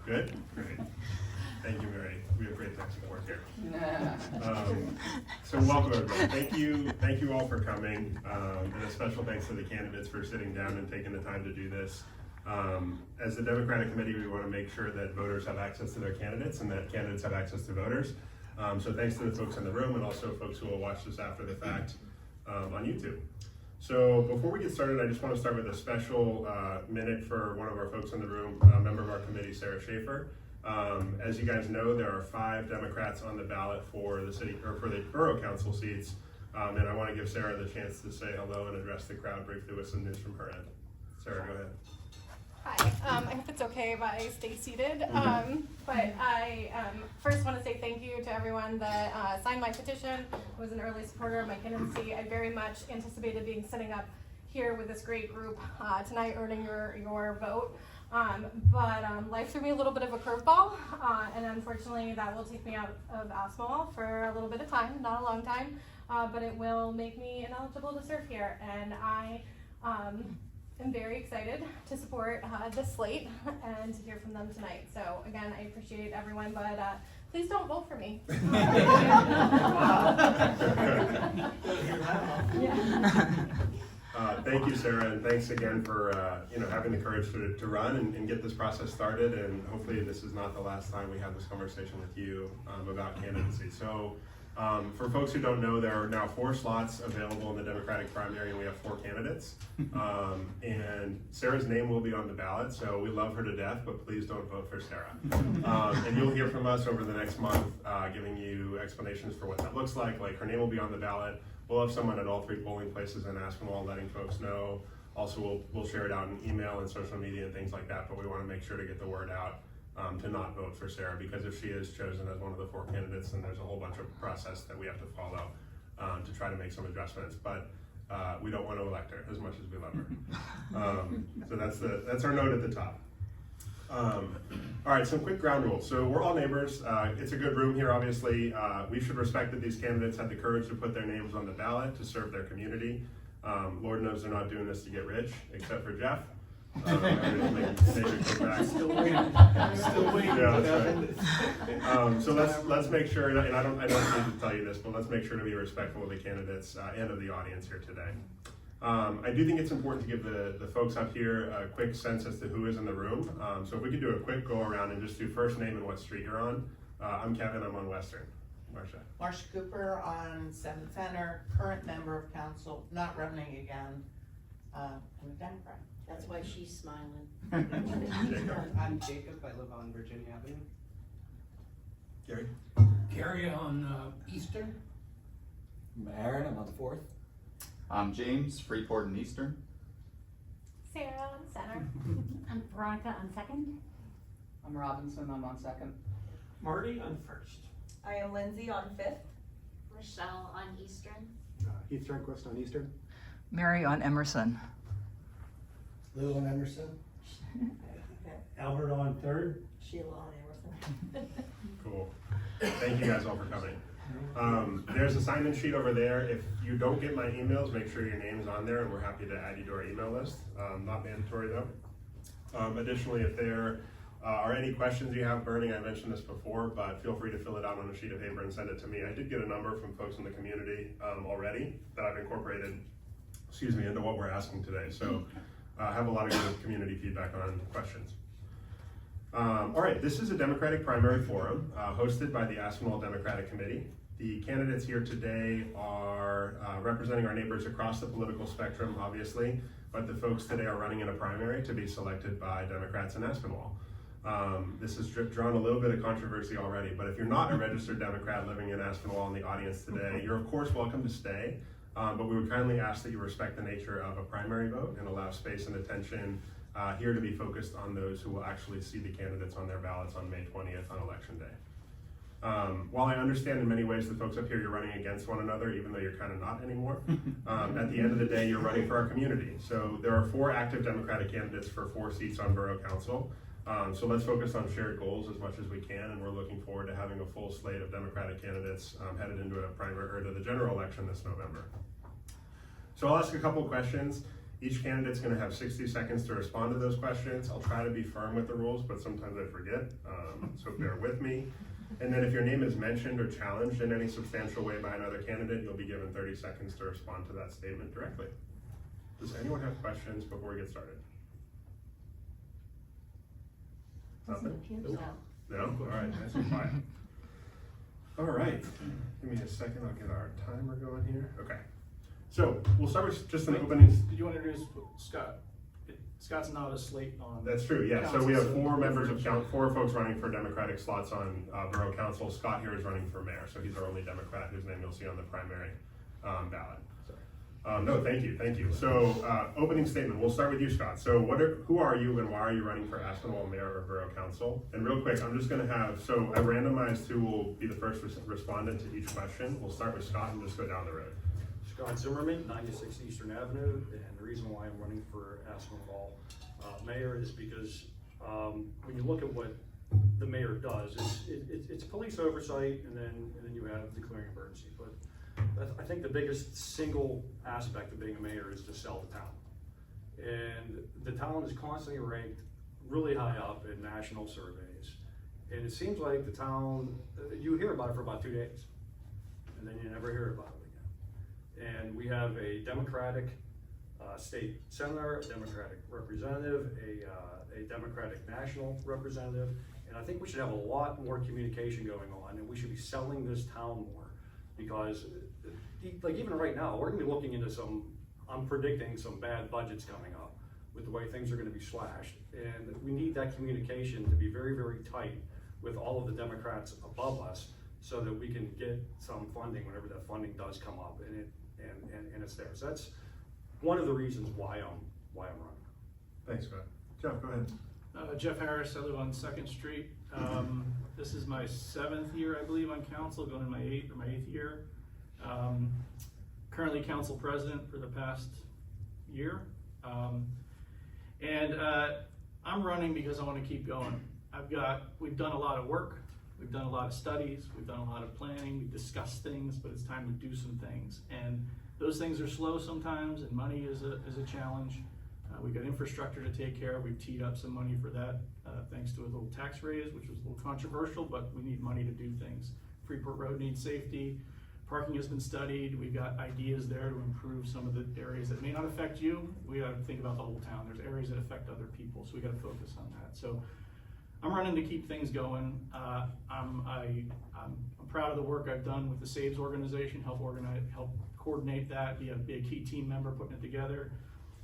Good? Great. Thank you, Mary. We have great tech support here. So welcome, everybody. Thank you all for coming. And a special thanks to the candidates for sitting down and taking the time to do this. As the Democratic Committee, we want to make sure that voters have access to their candidates and that candidates have access to voters. So thanks to the folks in the room and also folks who will watch this after the fact on YouTube. So before we get started, I just want to start with a special minute for one of our folks in the room, a member of our committee, Sarah Schaefer. As you guys know, there are 5 Democrats on the ballot for the city or for the borough council seats, and I want to give Sarah the chance to say hello and address the crowd briefly with some news from her end. Sarah, go ahead. Hi, I hope it's okay if I stay seated, but I first want to say thank you to everyone that signed my petition, was an early supporter of my candidacy. I very much anticipated sitting up here with this great group tonight, earning your vote. But life threw me a little bit of a curveball, and unfortunately that will take me out of Aspinwall for a little bit of time, not a long time, but it will make me ineligible to serve here, and I am very excited to support this slate and to hear from them tonight. So again, I appreciate everyone, but please don't vote for me. Thank you, Sarah, and thanks again for having the courage to run and get this process started. And hopefully, this is not the last time we have this conversation with you about candidacy. So, for folks who don't know, there are now 4 slots available in the Democratic primary, and we have 4 candidates. And Sarah's name will be on the ballot, so we love her to death, but please don't vote for Sarah. And you'll hear from us over the next month, giving you explanations for what that looks like. Like, her name will be on the ballot. We'll have someone at all 3 polling places in Aspinwall letting folks know. Also, we'll share it out in email and social media and things like that, but we want to make sure to get the word out to not vote for Sarah, because if she is chosen as one of the 4 candidates, then there's a whole bunch of process that we have to follow to try to make some adjustments. But we don't want to elect her as much as we love her. So that's our note at the top. All right, some quick ground rules. So we're all neighbors. It's a good room here, obviously. We should respect that these candidates had the courage to put their names on the ballot to serve their community. Lord knows they're not doing this to get rich, except for Jeff. Still waiting. Yeah, that's right. So let's make sure, and I don't need to tell you this, but let's make sure to be respectful of the candidates and of the audience here today. I do think it's important to give the folks up here a quick sense as to who is in the room. So if we could do a quick go around and just do first name and what street you're on. I'm Kevin, I'm on Western. Marcia. Marcia Cooper on 7th Center, current member of council, not running again. I'm a Democrat. That's why she's smiling. I'm Jacob, I live on Virginia Avenue. Gary? Gary on Eastern. I'm Aaron, I'm on 4th. I'm James, Freeport and Eastern. Sarah on Center. I'm Veronica on 2nd. I'm Robinson, I'm on 2nd. Marty on 1st. I am Lindsay on 5th. Rochelle on Eastern. Heath Rehnquist on Eastern. Mary on Emerson. Lou on Emerson. Albert on 3rd. Sheila on Emerson. Cool. Thank you guys all for coming. There's a sign-in sheet over there. If you don't get my emails, make sure your name's on there, and we're happy to add you to our email list. Not mandatory though. Additionally, if there are any questions you have burning, I mentioned this before, but feel free to fill it out on a sheet of paper and send it to me. I did get a number from folks in the community already that I've incorporated, into what we're asking today. So I have a lot of good community feedback on questions. All right, this is a Democratic primary forum hosted by the Aspinwall Democratic Committee. The candidates here today are representing our neighbors across the political spectrum, obviously, but the folks today are running in a primary to be selected by Democrats in Aspinwall. This has drawn a little bit of controversy already, but if you're not a registered Democrat living in Aspinwall in the audience today, you're of course welcome to stay, but we would kindly ask that you respect the nature of a primary vote and allow space and attention here to be focused on those who will actually see the candidates on their ballots on May 20th on Election Day. While I understand in many ways the folks up here, you're running against one another, even though you're kind of not anymore, at the end of the day, you're running for our community. So there are 4 active Democratic candidates for 4 seats on Borough Council. So let's focus on shared goals as much as we can, and we're looking forward to having a full slate of Democratic candidates headed into a primary or to the general election this November. So I'll ask a couple of questions. Each candidate's gonna have 60 seconds to respond to those questions. I'll try to be firm with the rules, but sometimes I forget, so bear with me. And then if your name is mentioned or challenged in any substantial way by another candidate, you'll be given 30 seconds to respond to that statement directly. Does anyone have questions before we get started? Nothing? No? All right, nice and quiet. All right, give me a second, I'll get our timer going here. Okay, so we'll start with just an opening. Did you want to introduce Scott? Scott's not a slate on. That's true, yeah, so we have 4 members of council, 4 folks running for Democratic slots on Borough Council. Scott here is running for mayor, so he's our only Democrat whose name you'll see on the primary ballot. No, thank you. So, opening statement, we'll start with you, Scott. So who are you and why are you running for Aspinwall Mayor or Borough Council? And real quick, I'm just gonna have, so I randomized who will be the first respondent to each question. We'll start with Scott and just go down the road. Scott Zimmerman, 96 Eastern Avenue, and the reason why I'm running for Aspinwall Mayor is because when you look at what the mayor does, it's police oversight, and then you have declaring emergency. But I think the biggest single aspect of being a mayor is to sell the town. And the town is constantly ranked really high up in national surveys. And it seems like the town, you hear about it for about 2 days, and then you never hear about it again. And we have a Democratic state senator, a Democratic representative, a Democratic national representative, and I think we should have a lot more communication going on, and we should be selling this town more. Because, like, even right now, we're gonna be looking into I'm predicting some bad budgets coming up with the way things are gonna be slashed. And we need that communication to be very, very tight with all of the Democrats above us so that we can get some funding whenever that funding does come up and it's there. So that's one of the reasons why I'm running. Thanks, Scott. Jeff, go ahead. Jeff Harris, I live on 2nd Street. This is my 7th year, I believe, on council, going to my 8th year. Currently council president for the past year. I'm running because I want to keep going. We've done a lot of work, we've done a lot of studies, we've done a lot of planning, we've discussed things, but it's time to do some things. And those things are slow sometimes, and money is a challenge. We've got infrastructure to take care of. We've teed up some money for that, thanks to a little tax raise, which was a little controversial, but we need money to do things. Freeport Road needs safety. Parking has been studied. We've got ideas there to improve some of the areas that may not affect you. We gotta think about the whole town. There's areas that affect other people, so we gotta focus on that. So I'm running to keep things going. I'm proud of the work I've done with the SAVES organization, help coordinate that, be a key team member putting it together,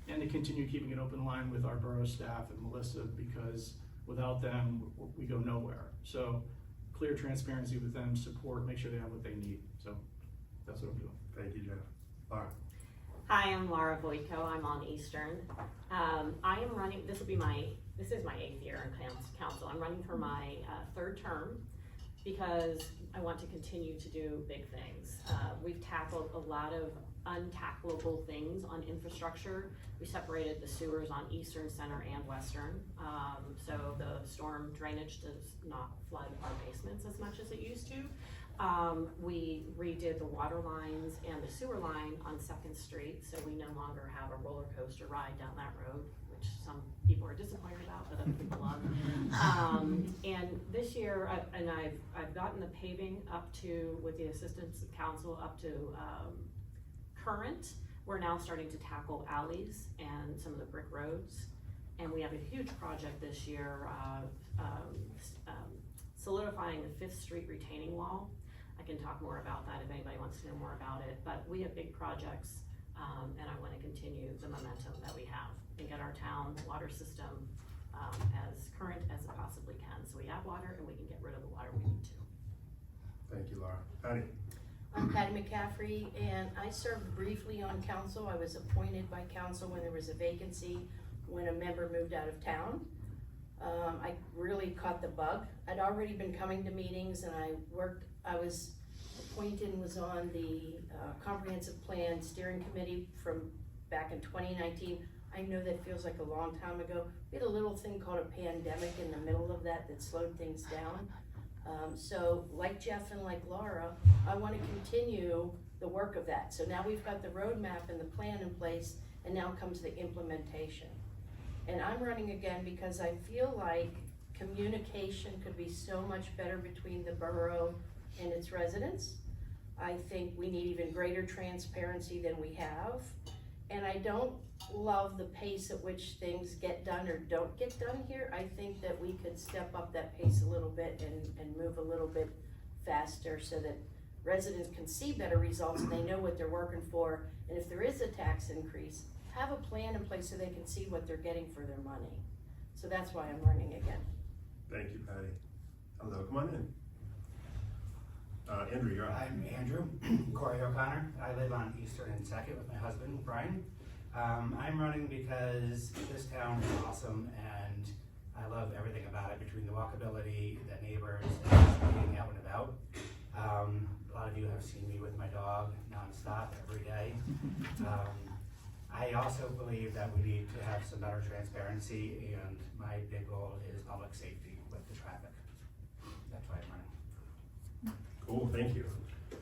and to continue keeping an open line with our borough staff and Melissa, because without them, we go nowhere. So clear transparency with them, support, make sure they have what they need. So that's what I'm doing. Thank you, Jeff. Laura. Hi, I'm Laura Voitko. I'm on Eastern. I am running, this is my 8th year in council. I'm running for my 3rd term because I want to continue to do big things. We've tackled a lot of untackleable things on infrastructure. We separated the sewers on Eastern, Center, and Western. So the storm drainage does not flood our basements as much as it used to. We redid the water lines and the sewer line on 2nd Street, so we no longer have a roller coaster ride down that road, which some people are disappointed about, but other people love. And this year, I've gotten the paving up to, with the assistance of council, up to current. We're now starting to tackle alleys and some of the brick roads. And we have a huge project this year, solidifying the 5th Street retaining wall. I can talk more about that if anybody wants to know more about it, but we have big projects, and I want to continue the momentum that we have and get our town water system as current as it possibly can. So we have water and we can get rid of the water we need to. Thank you, Laura. Patty. I'm Patty McCaffrey, and I served briefly on council. I was appointed by council when there was a vacancy when a member moved out of town. I really caught the bug. I'd already been coming to meetings, and I was appointed and was on the comprehensive plan steering committee from back in 2019. I know that feels like a long time ago. We had a little thing called a pandemic in the middle of that slowed things down. So like Jeff and like Laura, I want to continue the work of that. So now we've got the roadmap and the plan in place, and now comes the implementation. And I'm running again because I feel like communication could be so much better between the borough and its residents. I think we need even greater transparency than we have. And I don't love the pace at which things get done or don't get done here. I think that we could step up that pace a little bit and move a little bit faster so that residents can see better results and they know what they're working for. And if there is a tax increase, have a plan in place so they can see what they're getting for their money. So that's why I'm running again. Thank you, Patty. Hello, come on in. Andrew, you're up. I'm Andrew, Corey O'Connor. I live on Eastern and Second with my husband, Brian. I'm running because this town is awesome and I love everything about it, between the walkability, the neighbors, and just being out and about. A lot of you have seen me with my dog nonstop every day. I also believe that we need to have some better transparency, and my big goal is public safety with the traffic. That's why I'm running. Cool, thank you.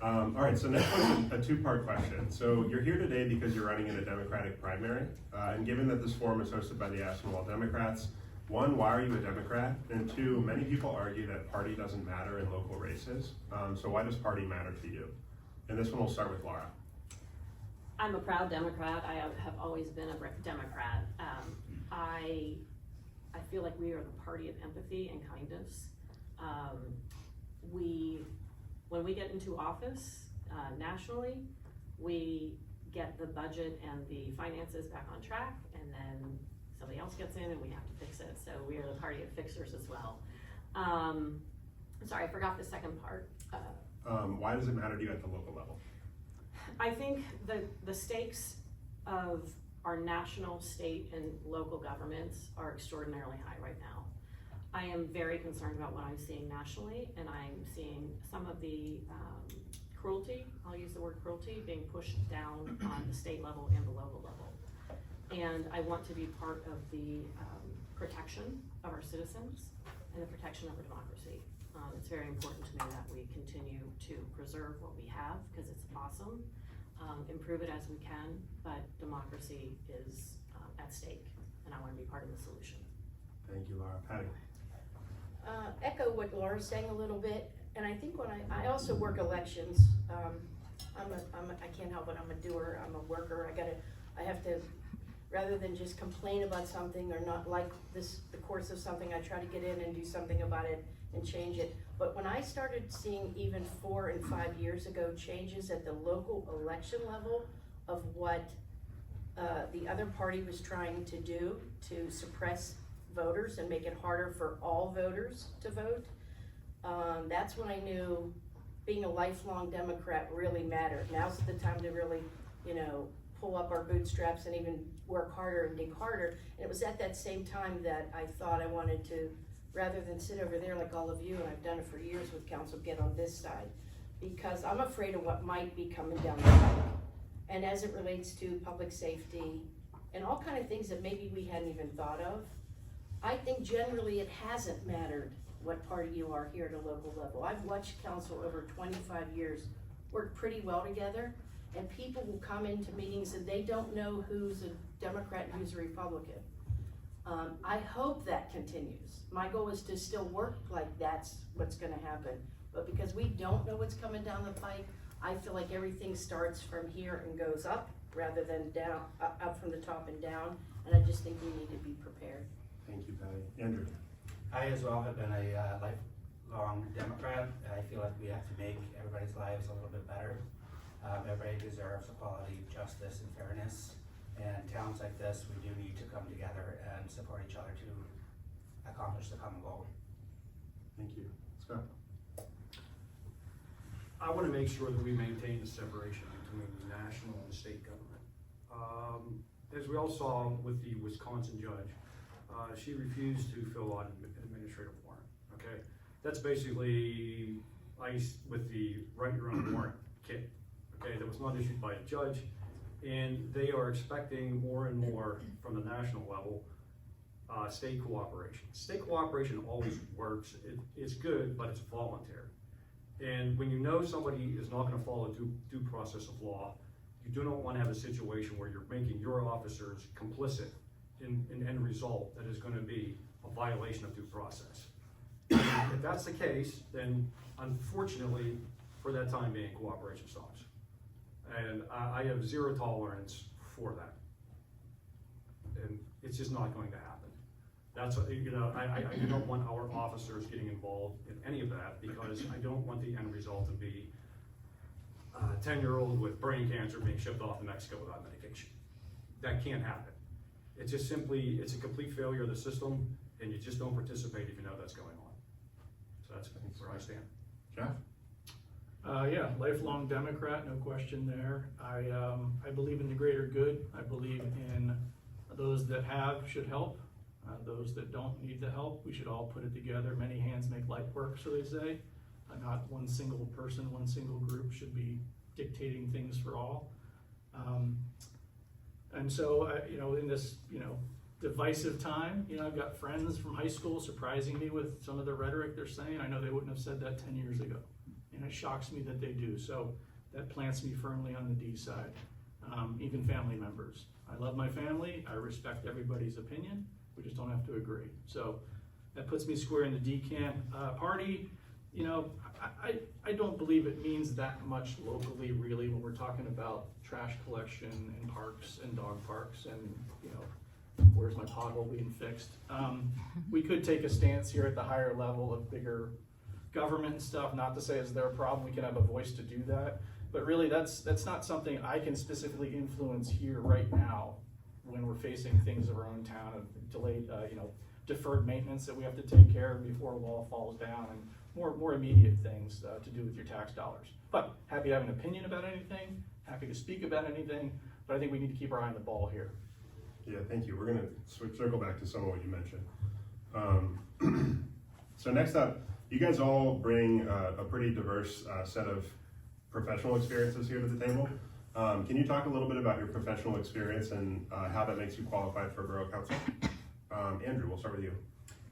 All right, so next one's a two-part question. So you're here today because you're running in a Democratic primary, and given that this forum is hosted by the Aspinwall Democrats, one, why are you a Democrat? And two, many people argue that party doesn't matter in local races. So why does party matter to you? And this one will start with Laura. I'm a proud Democrat. I have always been a Democrat. I feel like we are the party of empathy and kindness. When we get into office nationally, we get the budget and the finances back on track, and then somebody else gets in and we have to fix it. So we are the party of fixers as well. Sorry, I forgot the second part. Why does it matter to you at the local level? I think the stakes of our national, state, and local governments are extraordinarily high right now. I am very concerned about what I'm seeing nationally, and I'm seeing some of the cruelty, I'll use the word cruelty, being pushed down on the state level and the local level. And I want to be part of the protection of our citizens and the protection of our democracy. It's very important to me that we continue to preserve what we have, because it's awesome. Improve it as we can, but democracy is at stake, and I want to be part of the solution. Thank you, Laura. Patty. Echo what Laura's saying a little bit, and I think when I also work elections. I can't help it. I'm a doer. I'm a worker. I have to, rather than just complain about something or not like the course of something, I try to get in and do something about it and change it. But when I started seeing even 4 and 5 years ago changes at the local election level of what the other party was trying to do to suppress voters and make it harder for all voters to vote, that's when I knew being a lifelong Democrat really mattered. Now's the time to really, pull up our bootstraps and even work harder and dig harder. And it was at that same time that I thought I wanted to, rather than sit over there like all of you, and I've done it for years with council, get on this side. Because I'm afraid of what might be coming down the pike. And as it relates to public safety and all kind of things that maybe we hadn't even thought of, I think generally it hasn't mattered what party you are here at a local level. I've watched council over 25 years work pretty well together, and people will come into meetings and they don't know who's a Democrat and who's a Republican. I hope that continues. My goal is to still work like that's what's gonna happen. But because we don't know what's coming down the pike, I feel like everything starts from here and goes up rather than down, up from the top and down. And I just think we need to be prepared. Thank you, Patty. Andrew. I as well have been a lifelong Democrat. I feel like we have to make everybody's lives a little bit better. Everybody deserves equality, justice, and fairness. And towns like this, we do need to come together and support each other to accomplish the common goal. Thank you. Scott. I want to make sure that we maintain the separation between the national and the state government. As we all saw with the Wisconsin judge, she refused to fill out an administrative warrant, okay? That's basically ICE with the write your own warrant kit, okay, that was not issued by a judge, and they are expecting more and more from the national level, state cooperation. State cooperation always works, it's good, but it's voluntary. And when you know somebody is not gonna follow due process of law, You do not want to have a situation where you're making your officers complicit in an end result that is going to be a violation of due process. If that's the case, then unfortunately, for that time being, cooperation stops. And I have zero tolerance for that. And it's just not going to happen. That's, you know, I don't want our officers getting involved in any of that, because I don't want the end result to be a 10-year-old with brain cancer being shipped off to Mexico without medication. That can't happen. It's just simply, it's a complete failure of the system, and you just don't participate if you know that's going on. So that's where I stand. Jeff? Yeah, lifelong Democrat, no question there. I believe in the greater good. I believe in those that have should help. Those that don't need the help, we should all put it together. Many hands make light work, so they say. Not one single person, one single group should be dictating things for all. And so, you know, in this, you know, divisive time, you know, I've got friends from high school surprising me with some of the rhetoric they're saying. I know they wouldn't have said that 10 years ago. And it shocks me that they do. So that plants me firmly on the D side. Even family members. I love my family. I respect everybody's opinion. We just don't have to agree. So that puts me square in the D camp. Party, you know, I don't believe it means that much locally, really, when we're talking about trash collection in parks and dog parks and, you know, where's my pothole being fixed. We could take a stance here at the higher level of bigger government and stuff, not to say it's their problem, we can have a voice to do that. But really, that's not something I can specifically influence here right now when we're facing things of our own town of delayed, you know, deferred maintenance that we have to take care of before a wall falls down, and more immediate things to do with your tax dollars. But happy to have an opinion about anything, happy to speak about anything, but I think we need to keep our eye on the ball here. Yeah, thank you. We're gonna circle back to some of what you mentioned. So next up, you guys all bring a pretty diverse set of professional experiences here to the table. Can you talk a little bit about your professional experience and how that makes you qualified for Borough Council? Andrew, we'll start with you.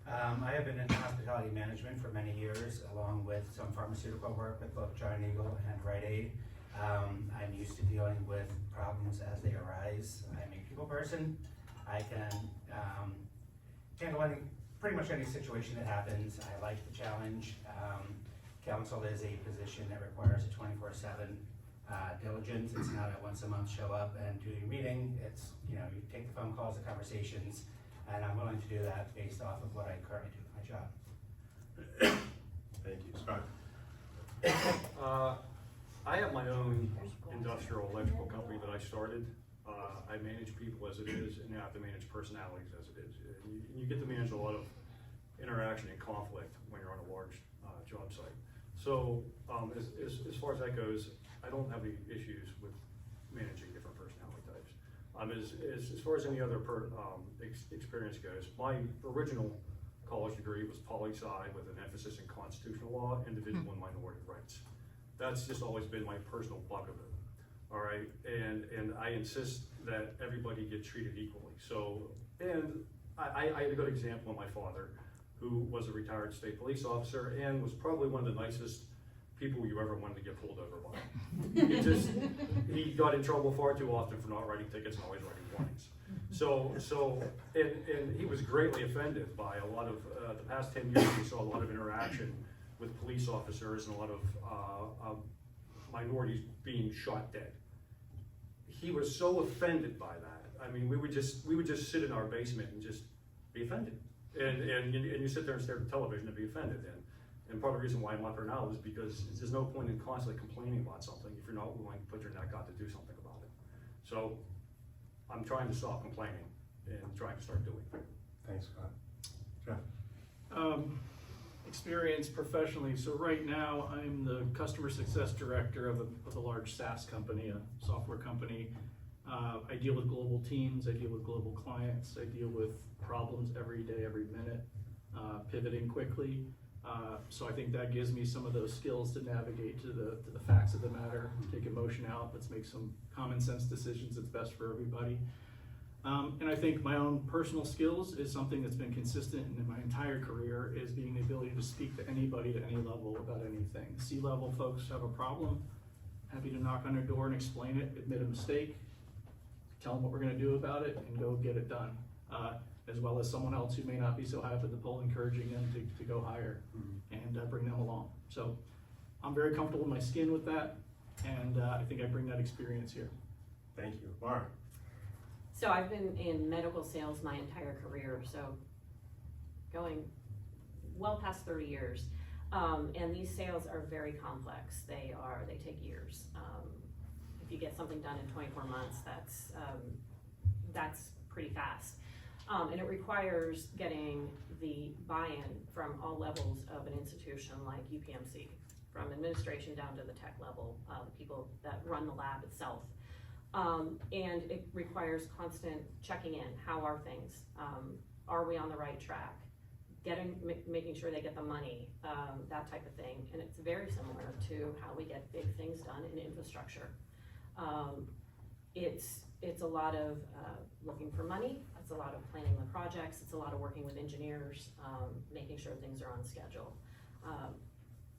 I have been in hospitality management for many years, along with some pharmaceutical work with both Giant Eagle and Rite Aid. I'm used to dealing with problems as they arise. I'm a people person. I can handle pretty much any situation that happens. I like the challenge. Council is a position that requires a 24/7 diligence. It's not a once a month show up and do your meeting. It's, you know, you take the phone calls, the conversations, and I'm willing to do that based off of what I currently do with my job. Thank you. Scott? I have my own industrial electrical company that I started. I manage people as it is, and I have to manage personalities as it is. And you get to manage a lot of interaction and conflict when you're on a large job site. So as far as that goes, I don't have any issues with managing different personality types. As far as any other experience goes, my original college degree was poli-sci with an emphasis in constitutional law, individual and minority rights. That's just always been my personal bugaboo. All right, and I insist that everybody get treated equally. So, and I had a good example of my father, who was a retired state police officer and was probably one of the nicest people you ever wanted to get pulled over by. He got in trouble far too often for not writing tickets and always writing warnings. And he was greatly offended by a lot of, the past 10 years, we saw a lot of interaction with police officers and a lot of minorities being shot dead. He was so offended by that. I mean, we would just sit in our basement and just be offended. And you sit there and stare at the television and be offended. And part of the reason why I'm up here now is because there's no point in constantly complaining about something if you're not willing to put your neck out to do something about it. So I'm trying to stop complaining and trying to start doing it. Thanks, Scott. Jeff? Experience professionally. So right now I'm the customer success director of a large SaaS company, a software company. I deal with global teams, I deal with global clients, I deal with problems every day, every minute, pivoting quickly. So I think that gives me some of those skills to navigate to the facts of the matter, take emotion out, let's make some common sense decisions that's best for everybody. And I think my own personal skills is something that's been consistent in my entire career, is being the ability to speak to anybody at any level about anything. C-level folks have a problem, happy to knock on their door and explain it, admit a mistake, tell them what we're gonna do about it, and go get it done. As well as someone else who may not be so high up at the pole, encouraging them to go higher and bring them along. So I'm very comfortable in my skin with that, and I think I bring that experience here. Thank you. Laura? So I've been in medical sales my entire career, so going well past 30 years. And these sales are very complex. They take years. If you get something done in 24 months, that's pretty fast. And it requires getting the buy-in from all levels of an institution like UPMC, from administration down to the tech level, the people that run the lab itself. And it requires constant checking in. How are things? Are we on the right track? Making sure they get the money, that type of thing. And it's very similar to how we get big things done in infrastructure. It's a lot of looking for money. It's a lot of planning the projects. It's a lot of working with engineers, making sure things are on schedule.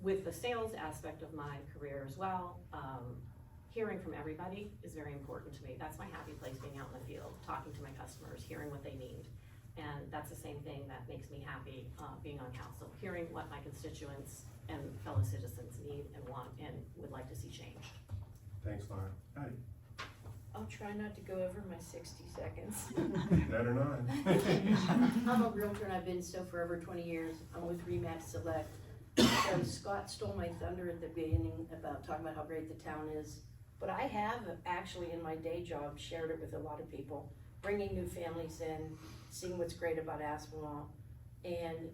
With the sales aspect of my career as well, hearing from everybody is very important to me. That's my happy place, being out in the field, talking to my customers, hearing what they need. And that's the same thing that makes me happy being on council, hearing what my constituents and fellow citizens need and want and would like to see changed. Thanks, Laura. Patty? I'll try not to go over my 60 seconds. Better not. I'm a realtor and I've been so for over 20 years. I'm with Remax Select. So Scott stole my thunder at the beginning about talking about how great the town is. But I have actually in my day job shared it with a lot of people, bringing new families in, seeing what's great about Aspinwall, and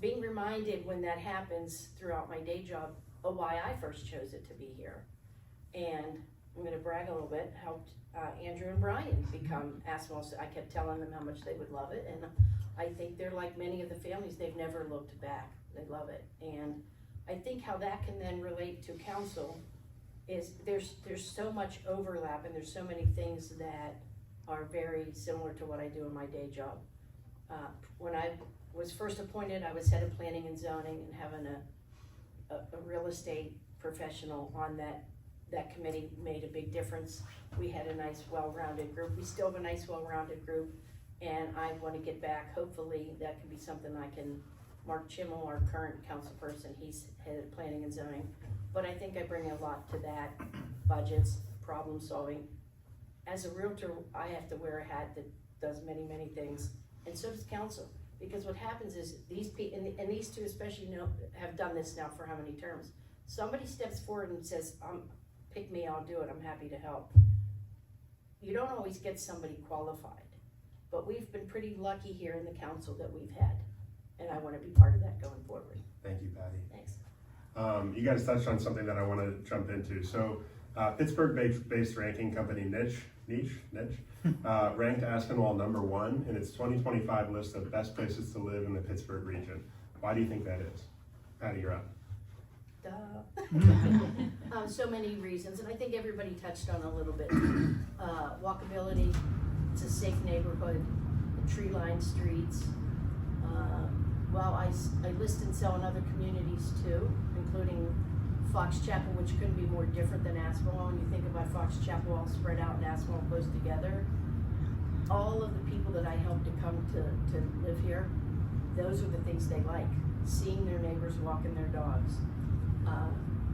being reminded when that happens throughout my day job of why I first chose it to be here. And I'm gonna brag a little bit, helped Andrew and Brian become Aspinwall. I kept telling them how much they would love it, and I think they're like many of the families, they've never looked back. They love it. And I think how that can then relate to council is there's so much overlap and there's so many things that are very similar to what I do in my day job. When I was first appointed, I was head of planning and zoning, and having a real estate professional on that committee made a big difference. We had a nice, well-rounded group. We still have a nice, well-rounded group, and I want to get back. Hopefully, that can be something I can. Mark Chimmel, our current council person, he's head of planning and zoning. But I think I bring a lot to that, budgets, problem solving. As a realtor, I have to wear a hat that does many, many things, and so does council. Because what happens is these people, and these two especially have done this now for how many terms? Somebody steps forward and says, pick me, I'll do it, I'm happy to help. You don't always get somebody qualified, but we've been pretty lucky here in the council that we've had. And I want to be part of that going forward. Thank you, Patty. Thanks. You guys touched on something that I want to jump into. So Pittsburgh-based ranking company Niche ranked Aspinwall #1 in its 2025 list of best places to live in the Pittsburgh region. Why do you think that is? Patty, you're up. So many reasons, and I think everybody touched on a little bit. Walkability, it's a safe neighborhood, tree-lined streets. Well, I list and sell in other communities too, including Fox Chapel, which couldn't be more different than Aspinwall. When you think about Fox Chapel all spread out and Aspinwall close together, all of the people that I helped to come to live here, those are the things they like. Seeing their neighbors walking their dogs,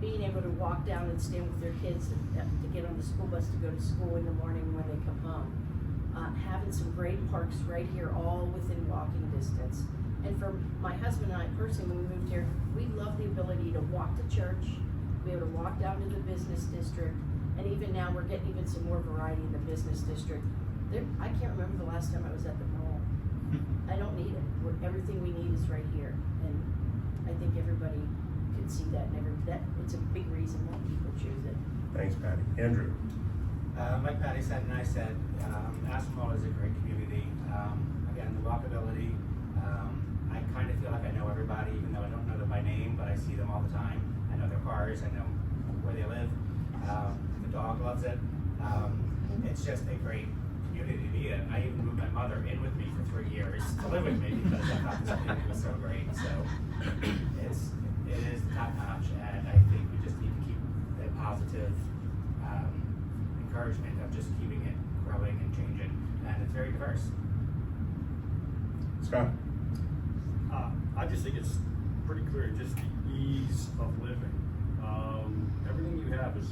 being able to walk down and stand with their kids to get on the school bus to go to school in the morning when they come home. Having some great parks right here, all within walking distance. And for my husband and I personally, when we moved here, we love the ability to walk to church, be able to walk down to the business district, and even now we're getting even some more variety in the business district. I can't remember the last time I was at the mall. I don't need it. Everything we need is right here, and I think everybody could see that, and it's a big reason why people choose it. Thanks, Patty. Andrew. Like Patty said and I said, Aspinwall is a great community. Again, the walkability. I kind of feel like I know everybody, even though I don't know them by name, but I see them all the time. I know their cars, I know where they live. The dog loves it. It's just a great community to be in. I even moved my mother in with me for 3 years to live with me because I thought this community was so great. So it is top notch, and I think we just need to keep a positive just keeping it growing and changing, and it's very diverse. Scott? I just think it's pretty clear, just the ease of living. Everything you have is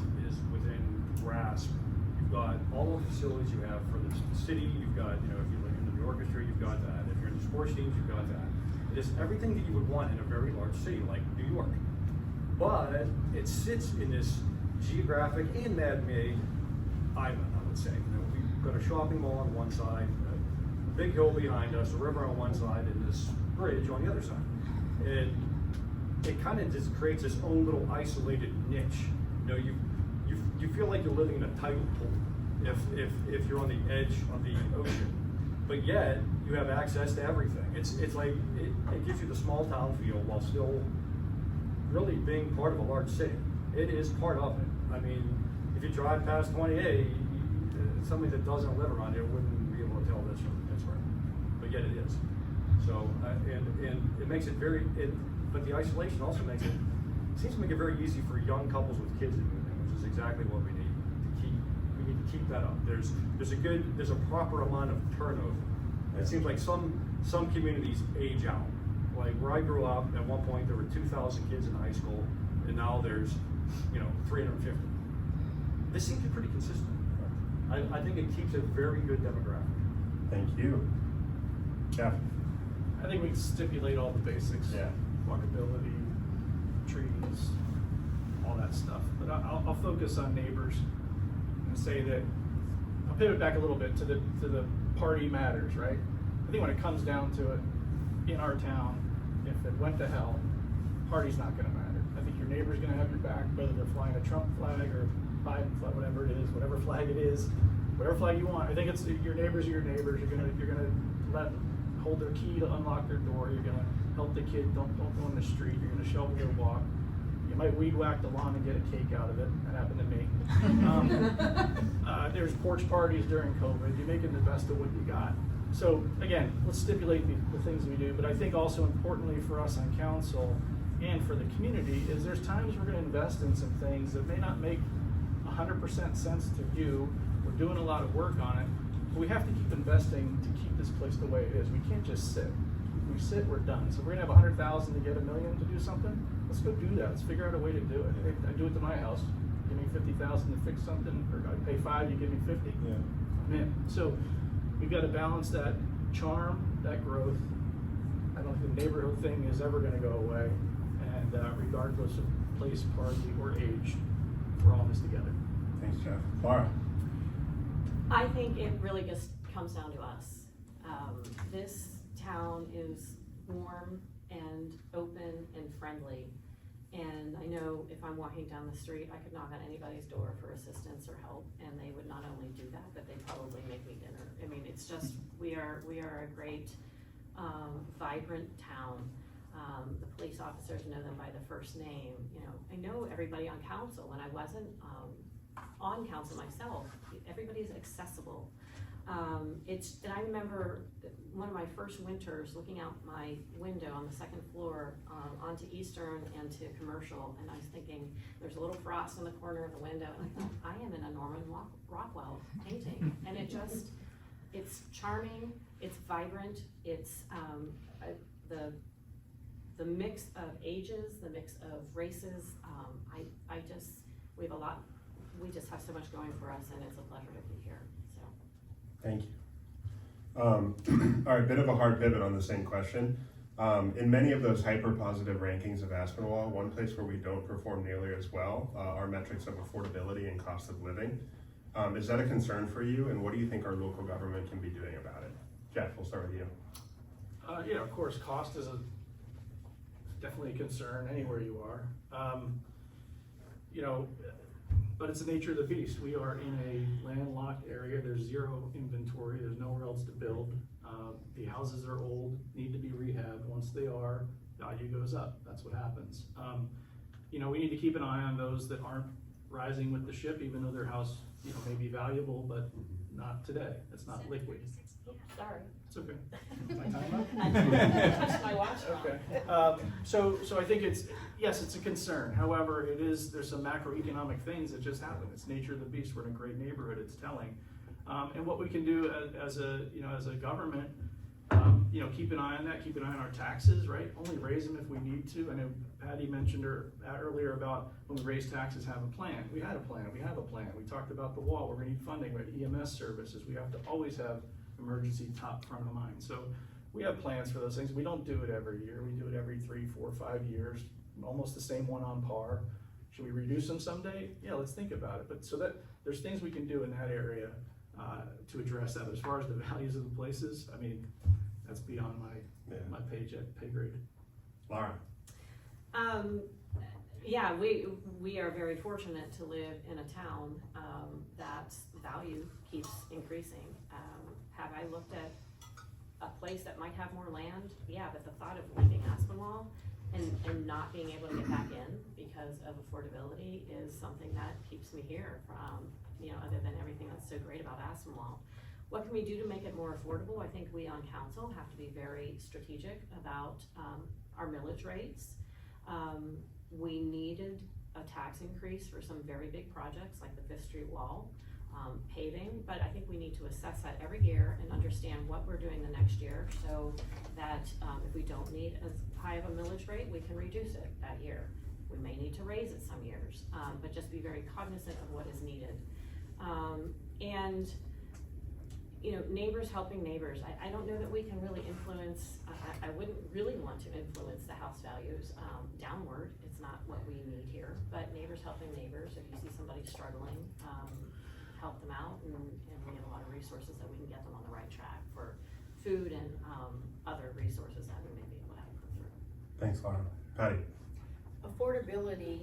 within grasp. You've got all of the facilities you have for the city, you've got, you know, if you live in the orchestra, you've got that. If you're in the sports teams, you've got that. It is everything that you would want in a very large city like New York. But it sits in this geographic and man-made island, I would say. You know, we've got a shopping mall on one side, a big hill behind us, a river on one side, and this bridge on the other side. And it kind of just creates its own little isolated niche. You know, you feel like you're living in a tidal pool if you're on the edge of the ocean, but yet you have access to everything. It's like it gives you the small town feel while still really being part of a large city. It is part of it. I mean, if you drive past 28, somebody that doesn't live around here wouldn't be able to tell this from Pittsburgh, but yet it is. So and it makes it very. But the isolation also makes it seems to make it very easy for young couples with kids to move in, which is exactly what we need to keep. We need to keep that up. There's a proper amount of turnover. It seems like some communities age out. Like where I grew up, at one point there were 2,000 kids in high school, and now there's 350. This seems to be pretty consistent. I think it keeps a very good demographic. Thank you. Jeff? I think we can stipulate all the basics. Yeah. Walkability, trees, all that stuff. But I'll focus on neighbors and say that, I'll pivot back a little bit to the party matters, right? I think when it comes down to it, in our town, if it went to hell, party's not gonna matter. I think your neighbor's gonna have your back, whether they're flying a Trump flag or Biden flag, whatever it is, whatever flag it is, whatever flag you want. I think it's your neighbors are your neighbors. You're gonna hold their key to unlock their door. You're gonna help the kid, don't go in the street. You're gonna shovel their walk. You might weed whack the lawn and get a cake out of it. That happened to me. There's porch parties during COVID. You're making the best of what you got. So again, let's stipulate the things we do, but I think also importantly for us on council and for the community is there's times we're gonna invest in some things that may not make 100% sense to you. We're doing a lot of work on it, but we have to keep investing to keep this place the way it is. We can't just sit. If we sit, we're done. So we're gonna have 100,000 to get $1 million to do something. Let's go do that. Let's figure out a way to do it. I do it to my house. Give me 50,000 to fix something, or I pay 5, you give me 50. Yeah. I'm in. So we've got to balance that charm, that growth. I don't think the neighborhood thing is ever going to go away, and regardless of place, party, or age, we're all in this together. Thanks, Jeff. Laura? I think it really just comes down to us. This town is warm and open and friendly. And I know if I'm walking down the street, I could knock on anybody's door for assistance or help, and they would not only do that, but they'd probably make me dinner. I mean, it's just, we are a great, vibrant town. The police officers know them by the first name. I know everybody on council. When I wasn't on council myself, everybody's accessible. And I remember one of my first winters looking out my window on the second floor onto Eastern and to Commercial, and I was thinking, there's a little frost in the corner of the window, and I thought, I am in a Norman Rockwell painting. And it's charming, it's vibrant, it's the mix of ages, the mix of races. We just have so much going for us, and it's a pleasure to be here. So. Thank you. All right, bit of a hard pivot on the same question. In many of those hyper-positive rankings of Aspinwall, one place where we don't perform nearly as well are metrics of affordability and cost of living. Is that a concern for you, and what do you think our local government can be doing about it? Jeff, we'll start with you. Yeah, of course, cost is definitely a concern anywhere you are. But it's the nature of the beast. We are in a landlocked area. There's zero inventory. There's nowhere else to build. The houses are old, need to be rehabbed. Once they are, value goes up. That's what happens. We need to keep an eye on those that aren't rising with the ship, even though their house, may be valuable, but not today. It's not liquid. Sorry. It's okay. My time up? I touched my watch wrong. Okay. So I think it's a concern. However, there's some macroeconomic things that just happen. It's nature of the beast. We're in a great neighborhood. It's telling. And what we can do as a government, keep an eye on that, keep an eye on our taxes, right? Only raise them if we need to. I know Patty mentioned earlier about when we raise taxes, have a plan. We had a plan, we have a plan. We talked about the wall, we're gonna need funding, we have EMS services. We have to always have emergency top front of mind. So we have plans for those things. We don't do it every year. We do it every 3, 4, 5 years, almost the same one on par. Should we reduce them someday? Yeah, let's think about it. But so that there's things we can do in that area to address that. As far as the values of the places, I mean, that's beyond my pay grade. Laura. Yeah, we are very fortunate to live in a town that value keeps increasing. Have I looked at a place that might have more land? Yeah, but the thought of leaving Aspinwall and not being able to get back in because of affordability is something that keeps me here from, other than everything that's so great about Aspinwall. What can we do to make it more affordable? I think we on council have to be very strategic about our millage rates. We needed a tax increase for some very big projects like the 5th Street wall, paving, but I think we need to assess that every year and understand what we're doing the next year so that if we don't need as high of a millage rate, we can reduce it that year. We may need to raise it some years, but just be very cognizant of what is needed. And neighbors helping neighbors. I don't know that we can really influence, I wouldn't really want to influence the house values downward. It's not what we need here, but neighbors helping neighbors. If you see somebody struggling, help them out, and we have a lot of resources that we can get them on the right track for food and other resources that we may be able to help them through. Thanks, Laura. Patty. Affordability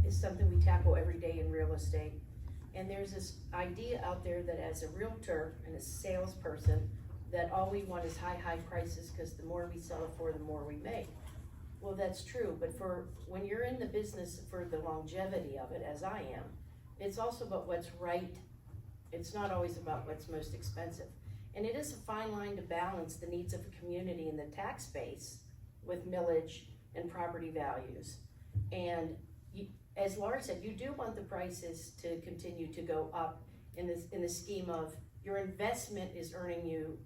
is something we tackle every day in real estate. And there's this idea out there that as a realtor and a salesperson, that all we want is high prices because the more we sell it for, the more we make. Well, that's true, but for when you're in the business for the longevity of it, as I am, it's also about what's right. It's not always about what's most expensive. And it is a fine line to balance the needs of a community and the tax base with millage and property values. And as Laura said, you do want the prices to continue to go up in the scheme of your investment is earning you,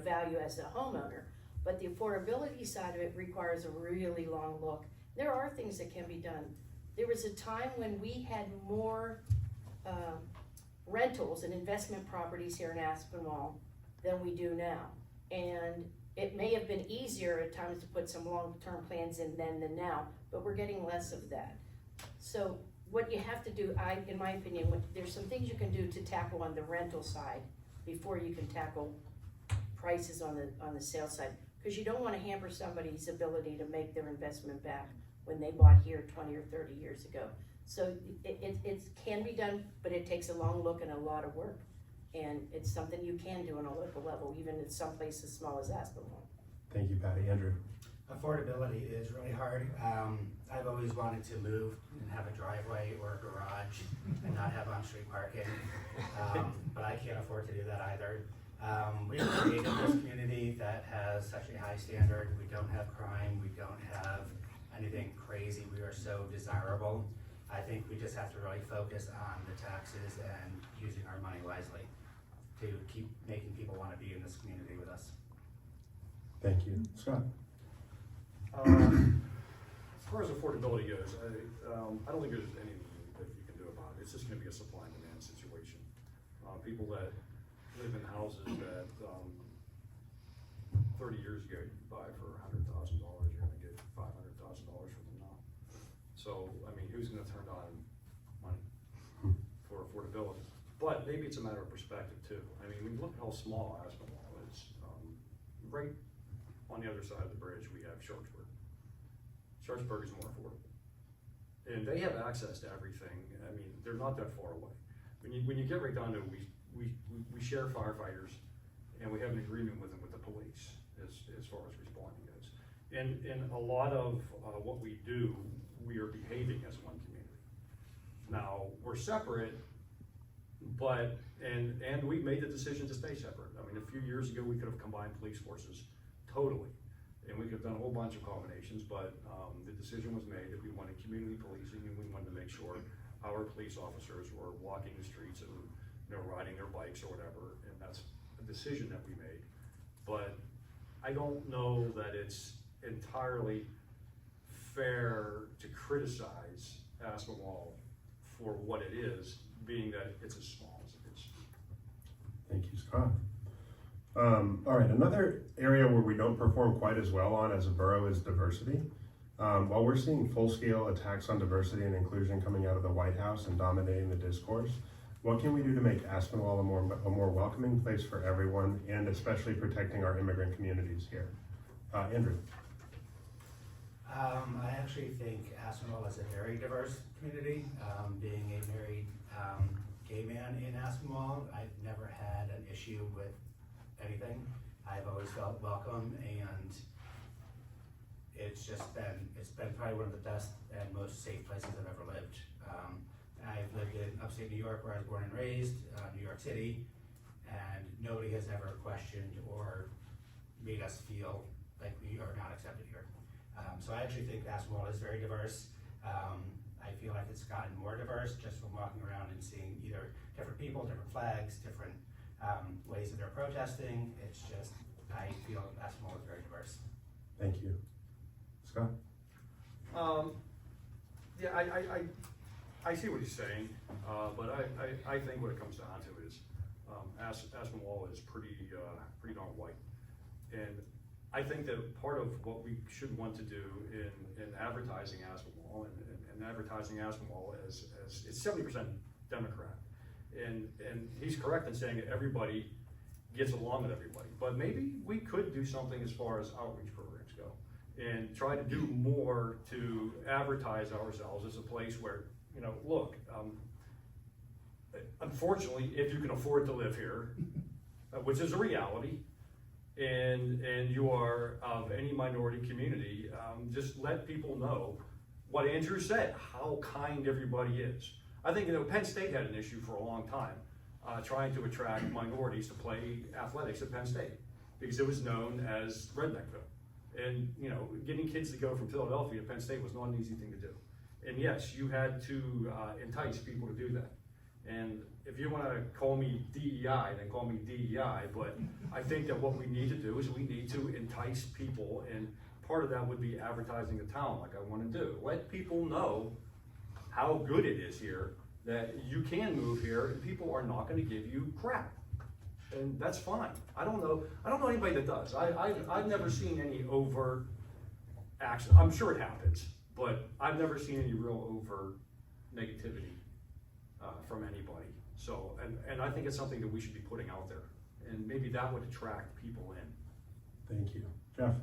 value as a homeowner. But the affordability side of it requires a really long look. There are things that can be done. There was a time when we had more rentals and investment properties here in Aspinwall than we do now. And it may have been easier at times to put some long-term plans in then than now, but we're getting less of that. So what you have to do, in my opinion, there's some things you can do to tackle on the rental side before you can tackle prices on the sales side, because you don't want to hamper somebody's ability to make their investment back when they bought here 20 or 30 years ago. So it can be done, but it takes a long look and a lot of work. And it's something you can do on a local level, even in some places as small as Aspinwall. Thank you, Patty. Andrew. Affordability is really hard. I've always wanted to move and have a driveway or a garage and not have on-street parking, but I can't afford to do that either. We've created this community that has such a high standard. We don't have crime. We don't have anything crazy. We are so desirable. I think we just have to really focus on the taxes and using our money wisely to keep making people want to be in this community with us. Thank you. Scott. As far as affordability goes, I don't think there's anything that you can do about it. It's just going to be a supply and demand situation. People that live in houses that 30 years ago you buy for $100,000, you're going to get $500,000 for them now. So, I mean, who's going to turn on money for affordability? But maybe it's a matter of perspective too. I mean, when you look at how small Aspinwall is, right on the other side of the bridge we have Sharpsburg. Sharpsburg is more affordable. And they have access to everything. I mean, they're not that far away. When you get right down to it, we share firefighters and we have an agreement with them with the police as far as responding goes. And a lot of what we do, we are behaving as one community. Now, we're separate But, and we made the decision to stay separate. I mean, a few years ago, we could have combined police forces, totally. And we could have done a whole bunch of combinations, but, the decision was made that we wanted community policing and we wanted to make sure our police officers were walking the streets and, you know, riding their bikes or whatever, and that's a decision that we made. But I don't know that it's entirely fair to criticize Aspinwall for what it is, being that it's as small as it is. Thank you, Scott. All right, another area where we don't perform quite as well on as a borough is diversity. While we're seeing full-scale attacks on diversity and inclusion coming out of the White House and dominating the discourse, what can we do to make Aspinwall a more welcoming place for everyone, and especially protecting our immigrant communities here? Andrew. I actually think Aspinwall is a very diverse community. Being a married gay man in Aspinwall, I've never had an issue with anything. I've always felt welcome, and it's been probably one of the best and most safe places I've ever lived. I've lived in upstate New York where I was born and raised, New York City, and nobody has ever questioned or made us feel like we are not accepted here. So I actually think Aspinwall is very diverse. I feel like it's gotten more diverse just from walking around and seeing either different people, different flags, different ways that they're protesting. It's just, I feel Aspinwall is very diverse. Thank you. Scott? Yeah, I see what he's saying, but I think what it comes down to is Aspinwall is pretty darn white. And I think that part of what we should want to do in advertising Aspinwall and advertising Aspinwall as it's 70% Democrat. And he's correct in saying that everybody gets along with everybody, but maybe we could do something as far as outreach programs go and try to do more to advertise ourselves as a place where, you know, look, unfortunately, if you can afford to live here, which is a reality, and you are of any minority community, just let people know what Andrew said, how kind everybody is. I think, you know, Penn State had an issue for a long time, trying to attract minorities to play athletics at Penn State, because it was known as Redneckville. And, you know, getting kids to go from Philadelphia to Penn State was not an easy thing to do. And yes, you had to entice people to do that. And if you want to call me DEI, then call me DEI, but I think that what we need to do is we need to entice people, and part of that would be advertising the town like I want to do. Let people know how good it is here, that you can move here and people are not going to give you crap. And that's fine. I don't know anybody that does. I've never seen any overt action. I'm sure it happens, but I've never seen any real overt negativity from anybody. So, and I think it's something that we should be putting out there, and maybe that would attract people in. Thank you. Jeff?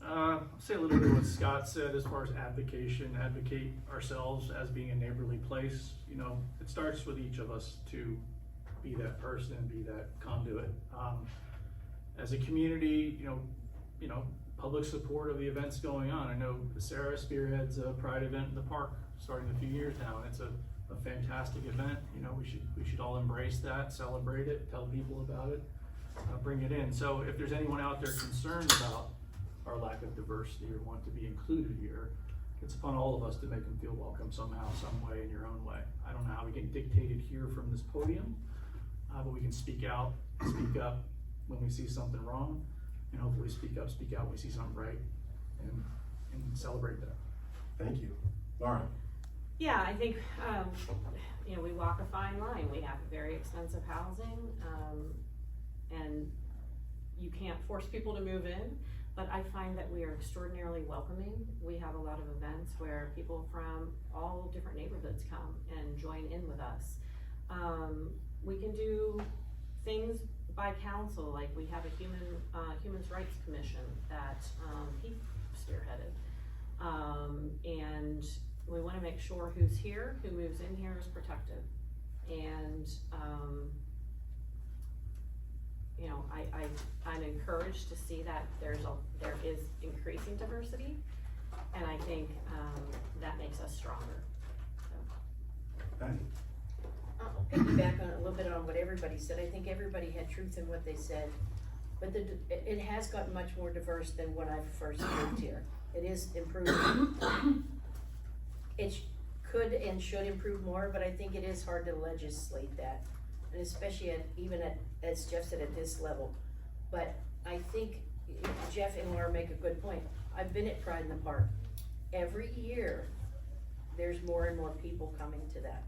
I'll say a little bit of what Scott said as far as advocate ourselves as being a neighborly place. You know, it starts with each of us to be that person and be that conduit. As a community, you know, public support of the events going on. I know Sarah spearheads a Pride event in the park starting a few years now, and it's a fantastic event. You know, we should all embrace that, celebrate it, tell people about it, bring it in. So if there's anyone out there concerned about our lack of diversity or want to be included here, it's upon all of us to make them feel welcome somehow, some way, in your own way. I don't know how we get dictated here from this podium, but we can speak out, speak up when we see something wrong, and hopefully speak out when we see something right, and celebrate that. Thank you. Laura? Yeah, I think, you know, we walk a fine line. We have very expensive housing, and you can't force people to move in, but I find that we are extraordinarily welcoming. We have a lot of events where people from all different neighborhoods come and join in with us. We can do things by council, like we have a Human Rights Commission that he spearheaded. And we want to make sure who's here, who moves in here, is protected. And you know, I'm encouraged to see that there is increasing diversity, and I think that makes us stronger. So. Patty? piggyback on a little bit on what everybody said. I think everybody had truth in what they said. But it has gotten much more diverse than when I first moved here. It is improving. It could and should improve more, but I think it is hard to legislate that. And especially as Jeff said, at this level. But I think Jeff and Laura make a good point. I've been at Pride in the Park. Every year, there's more and more people coming to that.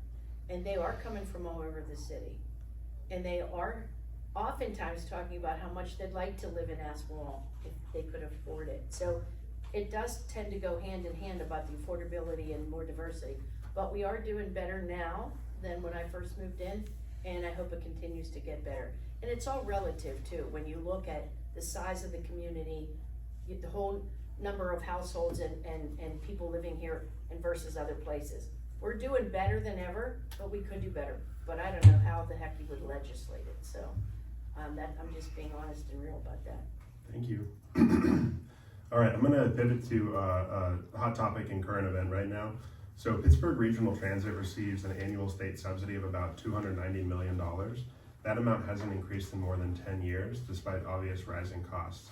And they are coming from all over the city. And they are oftentimes talking about how much they'd like to live in Aspinwall if they could afford it. So it does tend to go hand in hand about the affordability and more diversity. But we are doing better now than when I first moved in, and I hope it continues to get better. And it's all relative too. When you look at the size of the community, the whole number of households and people living here and versus other places. We're doing better than ever, but we could do better. But I don't know how the heck you would legislate it. So I'm just being honest and real about that. Thank you. All right, I'm gonna pivot to a hot topic and current event right now. So Pittsburgh Regional Transit receives an annual state subsidy of about $290 million. That amount hasn't increased in more than 10 years, despite obvious rising costs.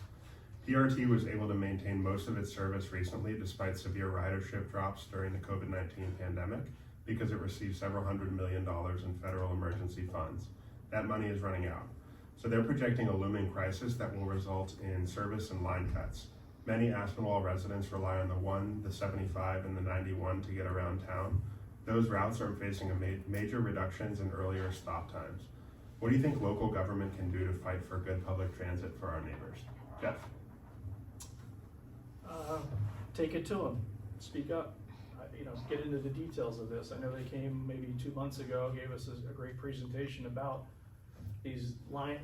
PRT was able to maintain most of its service recently, despite severe ridership drops during the COVID-19 pandemic, because it received several $100 million in federal emergency funds. That money is running out. So they're projecting a looming crisis that will result in service and line cuts. Many Aspinwall residents rely on the 1, the 75, and the 91 to get around town. Those routes are facing major reductions in earlier stop times. What do you think local government can do to fight for good public transit for our neighbors? Jeff? Take it to them, speak up, get into the details of this. I know they came maybe 2 months ago, gave us a great presentation about these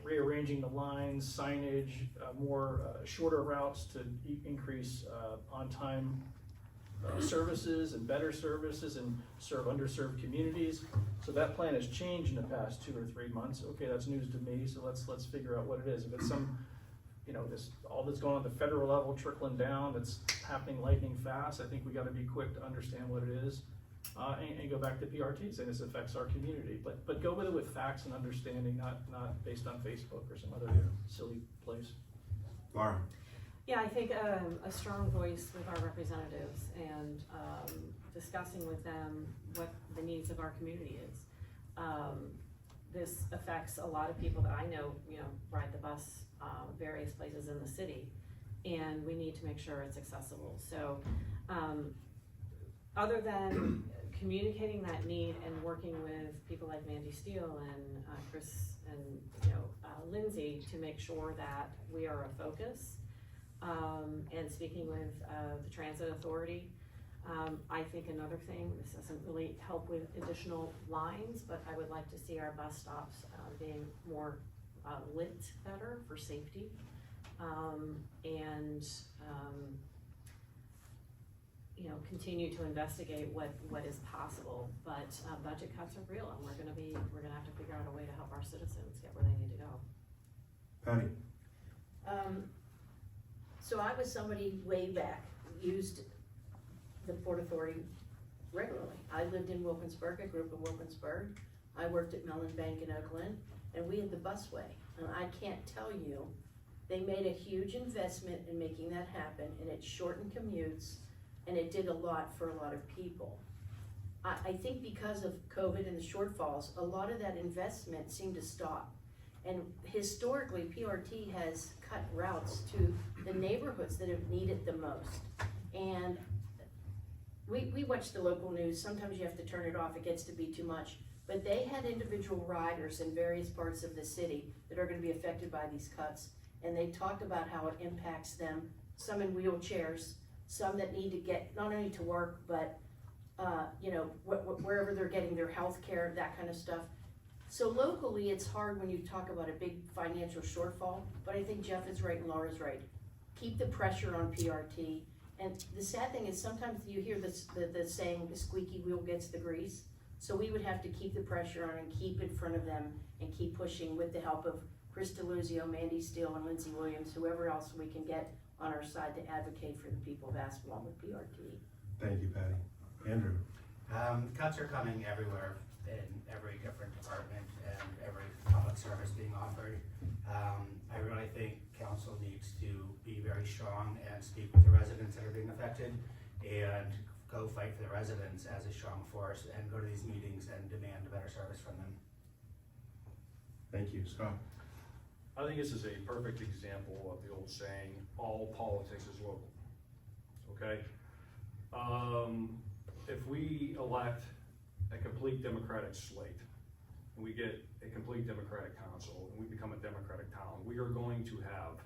rearranging the lines, signage, more shorter routes to increase on-time services and better services and serve underserved communities. So that plan has changed in the past 2 or 3 months. Okay, that's news to me, so let's figure out what it is. If it's some, all that's going on at the federal level trickling down, that's happening lightning fast, I think we gotta be quick to understand what it is. And go back to PRT, saying this affects our community, but go with it with facts and understanding, not based on Facebook or some other silly place. Laura? Yeah, I think a strong voice with our representatives and discussing with them what the needs of our community is. This affects a lot of people that I know, ride the bus various places in the city, and we need to make sure it's accessible. So other than communicating that need and working with people like Mandy Steele and Chris and Lindsay to make sure that we are a focus, and speaking with the Transit Authority. I think another thing, this doesn't really help with additional lines, but I would like to see our bus stops being more lit better for safety, and continue to investigate what is possible. But budget cuts are real, and we're gonna have to figure out a way to help our citizens get where they need to go. Patty? So I was somebody way back, used the Port Authority regularly. I lived in Wilkinsburg, I grew up in Wilkinsburg. I worked at Mellon Bank in Oakland, and we had the busway. And I can't tell you, they made a huge investment in making that happen, and it shortened commutes, and it did a lot for a lot of people. I think because of COVID and the shortfalls, a lot of that investment seemed to stop. And historically, PRT has cut routes to the neighborhoods that have needed the most. And we watch the local news. Sometimes you have to turn it off, it gets to be too much. But they had individual riders in various parts of the city that are gonna be affected by these cuts. And they talked about how it impacts them, some in wheelchairs, some that need to get, not only to work, but wherever they're getting their health care, that kind of stuff. So locally, it's hard when you talk about a big financial shortfall, but I think Jeff is right and Laura's right. Keep the pressure on PRT. And the sad thing is sometimes you hear the saying, the squeaky wheel gets the grease. So we would have to keep the pressure on and keep in front of them and keep pushing with the help of Chris DeLuzio, Mandy Steele, and Lindsay Williams, whoever else we can get on our side to advocate for the people of Aspinwall with PRT. Thank you, Patty. Andrew? Cuts are coming everywhere in every different department and every public service being offered. I really think council needs to be very strong and speak with the residents that are being affected and go fight for the residents as a strong force and go to these meetings and demand a better service from them. Thank you, Scott. I think this is a perfect example of the old saying, all politics is local, okay? If we elect a complete Democratic slate, and we get a complete Democratic council, and we become a Democratic town, we are going to have,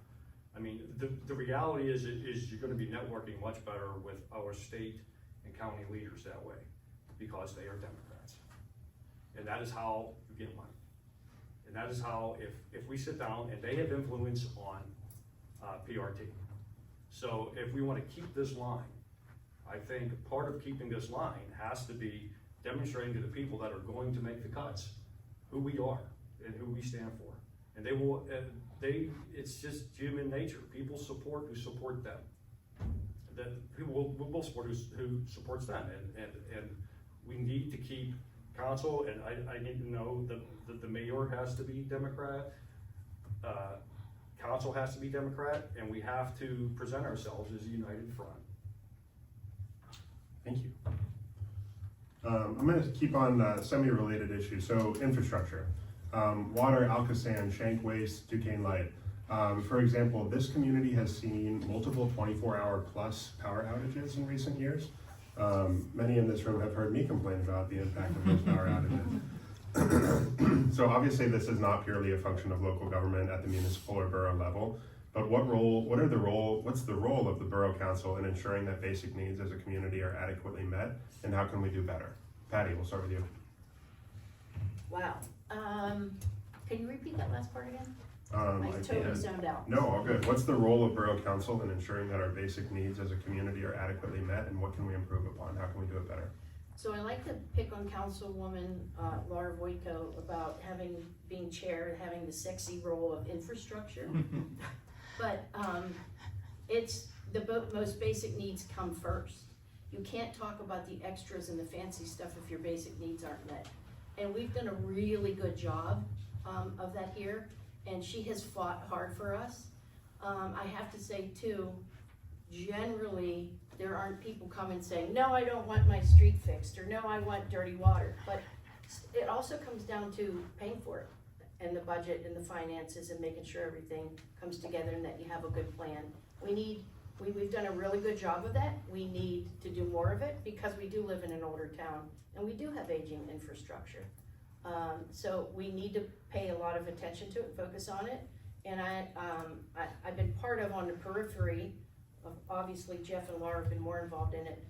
I mean, the reality is you're gonna be networking much better with our state and county leaders that way, because they are Democrats. And that is how you get money. And that is how, if we sit down, and they have influence on PRT. So if we wanna keep this line, I think part of keeping this line has to be demonstrating to the people that are going to make the cuts who we are and who we stand for. And they will, it's just human nature. People support who support them. That people will support who supports them. And we need to keep council, and I need to know that the mayor has to be Democrat, council has to be Democrat, and we have to present ourselves as a united front. Thank you. I'm going to keep on semi-related issues. So infrastructure, water, Alcosan, Shank Waste, Duquesne Light. For example, this community has seen multiple 24-hour plus power outages in recent years. Many in this room have heard me complain about the impact of those power outages. So obviously this is not purely a function of local government at the municipal or borough level, but what's the role of the Borough Council in ensuring that basic needs as a community are adequately met, and how can we do better? Patty, we'll start with you. Wow. Can you repeat that last part again? I I totally can't. zoned out. No, all good. What's the role of Borough Council in ensuring that our basic needs as a community are adequately met, and what can we improve upon? How can we do it better? So I like to pick on Councilwoman Laura Voitko about being chair and having the sexy role of infrastructure. But it's the most basic needs come first. You can't talk about the extras and the fancy stuff if your basic needs aren't met. And we've done a really good job of that here, and she has fought hard for us. I have to say too, generally, there aren't people coming saying, no, I don't want my street fixed, or no, I want dirty water. But it also comes down to paying for it, and the budget and the finances and making sure everything comes together and that you have a good plan. We've done a really good job of that. We need to do more of it because we do live in an older town and we do have aging infrastructure. So we need to pay a lot of attention to it and focus on it. And I've been part of, on the periphery, obviously Jeff and Laura have been more involved in it.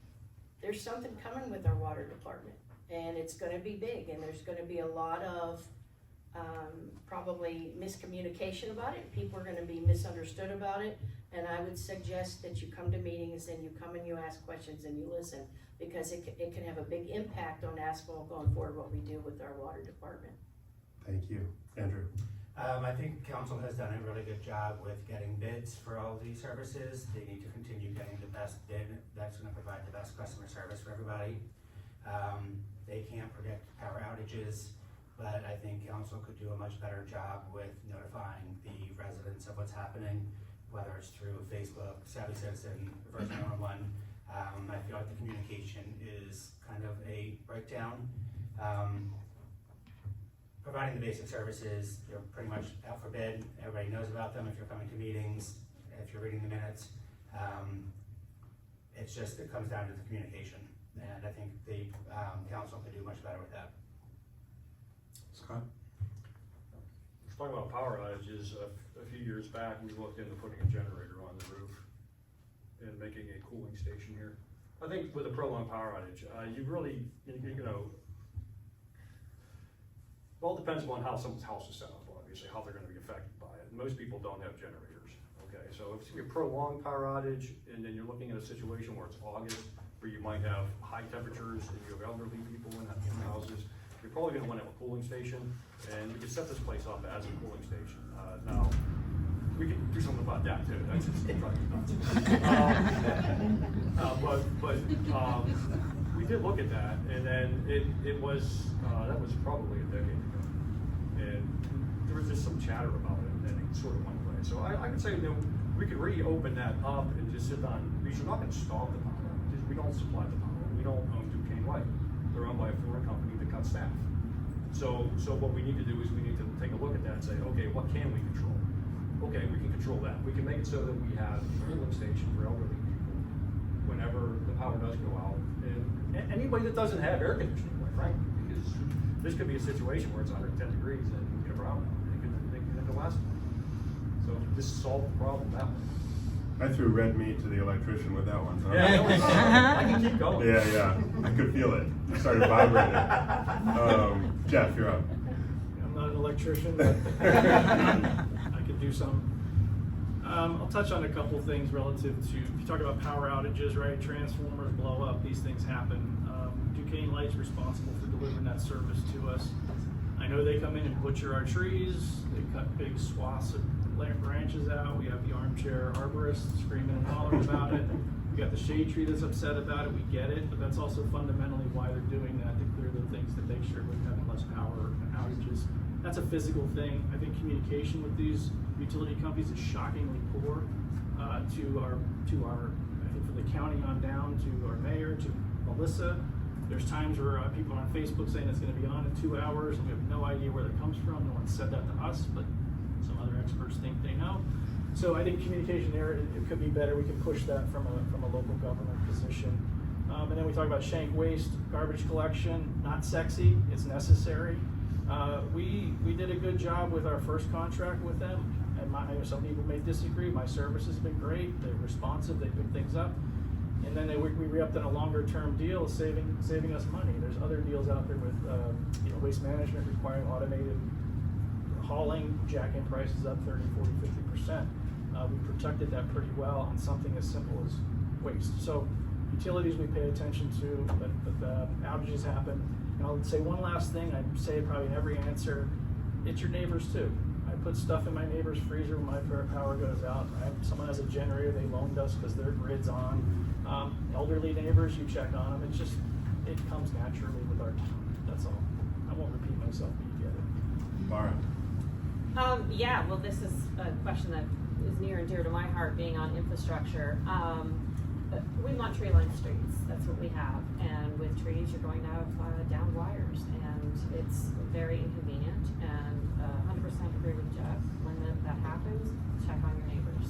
There's something coming with our water department, and it's gonna be big, and there's gonna be a lot of probably miscommunication about it. People are gonna be misunderstood about it, and I would suggest that you come to meetings and you come and you ask questions and you listen, because it can have a big impact on Aspinwall going forward, what we do with our water department. Thank you. Andrew. I think council has done a really good job with getting bids for all of these services. They need to continue getting the best bid that's gonna provide the best customer service for everybody. They can't predict power outages, but I think council could do a much better job with notifying the residents of what's happening, whether it's through Facebook, Savvy Citizen, version 101. I feel like the communication is kind of a breakdown. Providing the basic services, you're pretty much out for bid. Everybody knows about them if you're coming to meetings, if you're reading the minutes. It's just, it comes down to the communication. And I think the council could do much better with that. Scott? Let's talk about power outages. A few years back, we looked into putting a generator on the roof and making a cooling station here. I think with a prolonged power outage, you really, you know, well, it depends upon how someone's house is set up, obviously, how they're gonna be affected by it. Most people don't have generators, okay? So if it's a prolonged power outage, and then you're looking at a situation where it's August, where you might have high temperatures, and you have elderly people in houses, you're probably gonna wanna have a cooling station, and we can set this place up as a cooling station. Now, we can do something about that too, that's just driving me nuts. We did look at that, and then it was, that was probably a decade ago. And there was just some chatter about it, and then it sort of went away. So I could say, we could reopen that up and just sit on, we should not install the power, because we don't supply the power, we don't own Duquesne Light. They're owned by a foreign company that cuts staff. So what we need to do is we need to take a look at that and say, okay, what can we control? Okay, we can control that. We can make it so that we have a fueling station for elderly people whenever the power does go out. And anybody that doesn't have air conditioning, quite frankly, because this could be a situation where it's 110 degrees and you get a brownout. They can end the last one. So just solve the problem that way. I threw red meat to the electrician with that one. So Yeah, I can keep going. Yeah, I could feel it. It started vibrating. Jeff, you're up. I'm not an electrician, but I could do some. I'll touch on a couple things relative to, if you talk about power outages, right? Transformers blow up, these things happen. Duquesne Light's responsible for delivering that service to us. I know they come in and butcher our trees, they cut big swaths of branches out. We have the armchair arborist screaming and hollering about it. We got the shade tree that's upset about it, we get it, but that's also fundamentally why they're doing that. I think they're the things that make sure we're having less power outages. That's a physical thing. I think communication with these utility companies is shockingly poor to our, I think from the county on down to our mayor, to Melissa. There's times where people on Facebook saying it's gonna be on in 2 hours and we have no idea where that comes from. No one said that to us, but some other experts think they know. So I think communication there, it could be better. We can push that from a local government position. And then we talk about shank waste, garbage collection, not sexy, it's necessary. We did a good job with our first contract with them. And some people may disagree. My service has been great. They're responsive, they pick things up. And then we re-upped on a longer term deal, saving us money. There's other deals out there with waste management requiring automated hauling, jacking prices up 30, 40, 50%. We protected that pretty well on something as simple as waste. So utilities we pay attention to, but outages happen. And I'll say one last thing, I say it probably in every answer, it's your neighbors too. I put stuff in my neighbor's freezer when my power goes out. Someone has a generator they loaned us because their grid's on. Elderly neighbors, you check on them. It comes naturally with our town. That's all. I won't repeat myself, but you get it. Laura. Yeah, well, this is a question that is near and dear to my heart, being on infrastructure. We want tree-lined streets. That's what we have. And with trees, you're going to have downed wires, and it's very inconvenient. And 100% agree with Jeff. When that happens, check on your neighbors.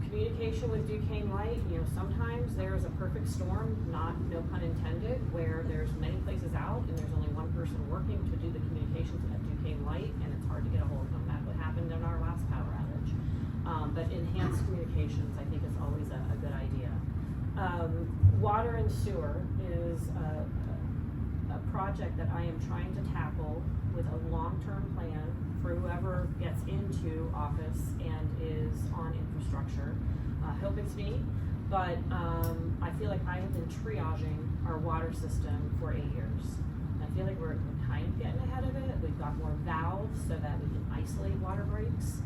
Communication with Duquesne Light, sometimes there's a perfect storm, no pun intended, where there's many places out and there's only one person working to do the communications at Duquesne Light, and it's hard to get a hold of them. That's what happened in our last power outage. But enhanced communications, I think, is always a good idea. Water and sewer is a project that I am trying to tackle with a long-term plan for whoever gets into office and is on infrastructure. Hope it's me, but I feel like I have been triaging our water system for 8 years. I feel like we're kind of getting ahead of it. We've got more valves so that we can isolate water breaks,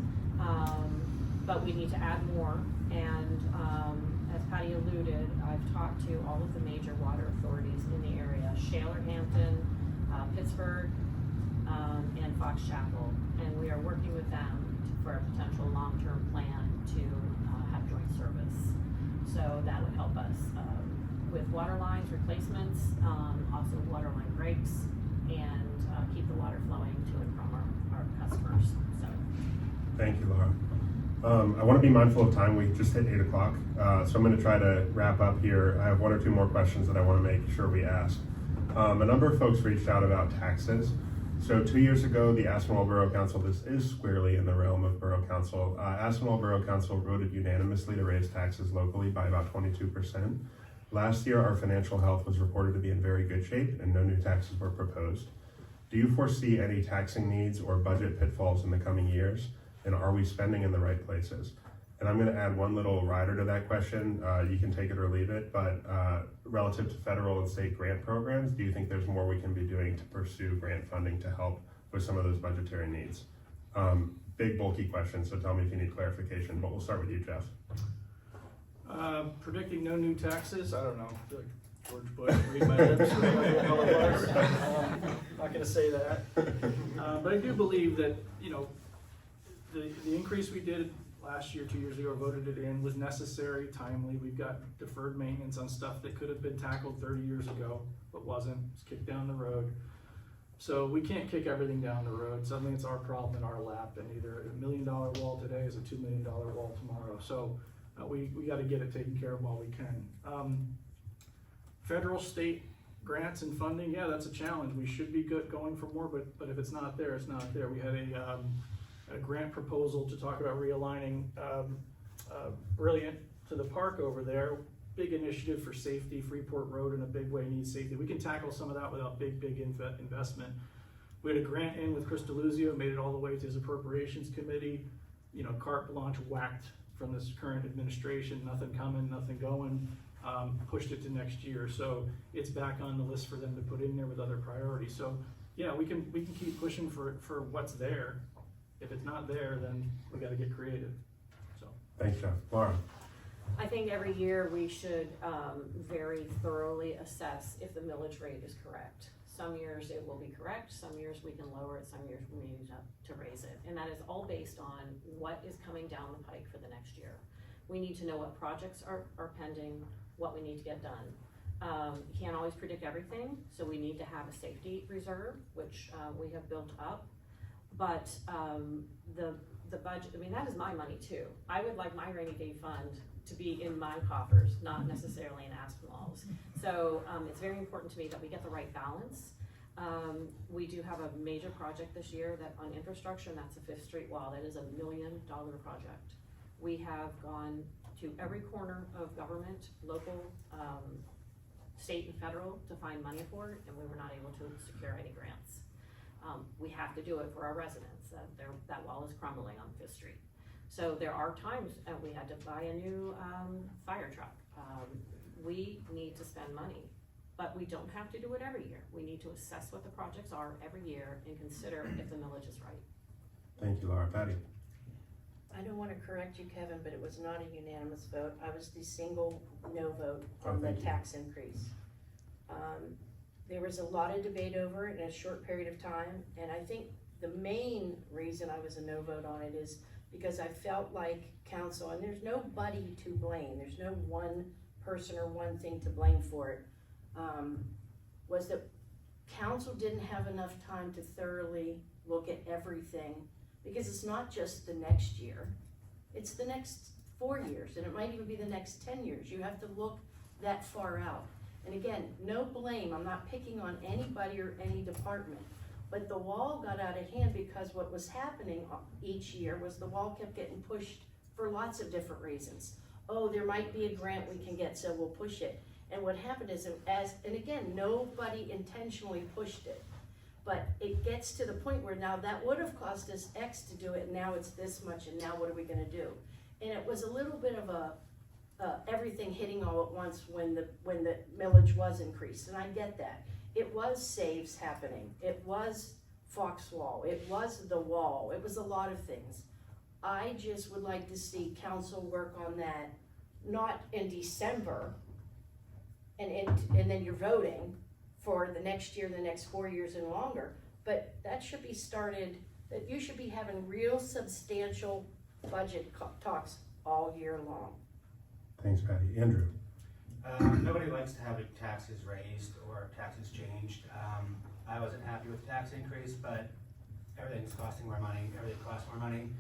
but we need to add more. And as Patty alluded, I've talked to all of the major water authorities in the area, Shalerhampton, Pittsburgh, and Fox Chapel, and we are working with them for a potential long-term plan to have joint service. So that would help us with water lines replacements, also water line breaks, and keep the water flowing to and from our customers. So. Thank you, Laura. I want to be mindful of time. We just hit 8 o'clock, so I'm going to try to wrap up here. I have 1 or 2 more questions that I want to make sure we ask. A number of folks reached out about taxes. So 2 years ago, the Aspinwall Borough Council, this is squarely in the realm of Borough Council. Aspinwall Borough Council voted unanimously to raise taxes locally by about 22%. Last year, our financial health was reported to be in very good shape and no new taxes were proposed. Do you foresee any taxing needs or budget pitfalls in the coming years? And are we spending in the right places? And I'm going to add one little rider to that question. You can take it or leave it, but relative to federal and state grant programs, do you think there's more we can be doing to pursue grant funding to help with some of those budgetary needs? Big, bulky question, so tell me if you need clarification, but we'll start with you, Jeff. Predicting no new taxes, I don't know, I feel like George Bush, read my lips, read my color bars. Not gonna say that. But I do believe that, you know, the increase we did last year, 2 years ago, voted it in, was necessary, timely. We've got deferred maintenance on stuff that could have been tackled 30 years ago, but wasn't. It's kicked down the road. So we can't kick everything down the road. Suddenly it's our problem in our lap, and either a $1 million wall today is a $2 million wall tomorrow. So we got to get it taken care of while we can. Federal, state grants and funding, yeah, that's a challenge. We should be going for more, but if it's not there, it's not there. We had a grant proposal to talk about realigning Brilliant to the park over there. Big initiative for safety. Freeport Road in a big way needs safety. We can tackle some of that without big investment. We had a grant in with Chris DeLuzio, made it all the way to his appropriations committee. You know, carte blanche whacked from this current administration, nothing coming, nothing going. Pushed it to next year. So it's back on the list for them to put in there with other priorities. So yeah, we can keep pushing for what's there. If it's not there, then we got to get creative. So Thanks, Jeff. Laura? I think every year we should very thoroughly assess if the millage rate is correct. Some years it will be correct, some years we can lower it, some years we need to raise it. And that is all based on what is coming down the pike for the next year. We need to know what projects are pending, what we need to get done. Can't always predict everything, so we need to have a safety reserve, which we have built up. But the budget, I mean, that is my money too. I would like my rainy day fund to be in my coffers, not necessarily in Aspinwall's. So it's very important to me that we get the right balance. We do have a major project this year that on infrastructure, and that's the 5th Street wall. That is $1 million project. We have gone to every corner of government, local, state and federal, to find money for it, and we were not able to secure any grants. We have to do it for our residents. That wall is crumbling on 5th Street. So there are times we had to buy a new fire truck. We need to spend money, but we don't have to do it every year. We need to assess what the projects are every year and consider if the millage is right. Thank you, Laura. Patty? I don't want to correct you, Kevin, but it was not a unanimous vote. I was the single no vote on the tax increase. There was a lot of debate over it in a short period of time, and I think the main reason I was a no vote on it is because I felt like council, and there's nobody to blame, there's no one person or one thing to blame for it, was that council didn't have enough time to thoroughly look at everything, because it's not just the next year, it's the next 4 years, and it might even be the next 10 years. You have to look that far out. And again, no blame, I'm not picking on anybody or any department, but the wall got out of hand because what was happening each year was the wall kept getting pushed for lots of different reasons. Oh, there might be a grant we can get, so we'll push it. And what happened is, and again, nobody intentionally pushed it, but it gets to the point where now that would have cost us X to do it, and now it's this much, and now what are we gonna do? And it was a little bit of a, everything hitting all at once when the millage was increased, and I get that. It was saves happening, it was Foxwall, it was the wall, it was a lot of things. I just would like to see council work on that, not in December, and then you're voting for the next year, the next 4 years and longer, but that should be started, that you should be having real substantial budget talks all year long. Thanks, Patty. Andrew? Nobody likes to have taxes raised or taxes changed. I wasn't happy with the tax increase, but everything's costing more money. Everything costs more money.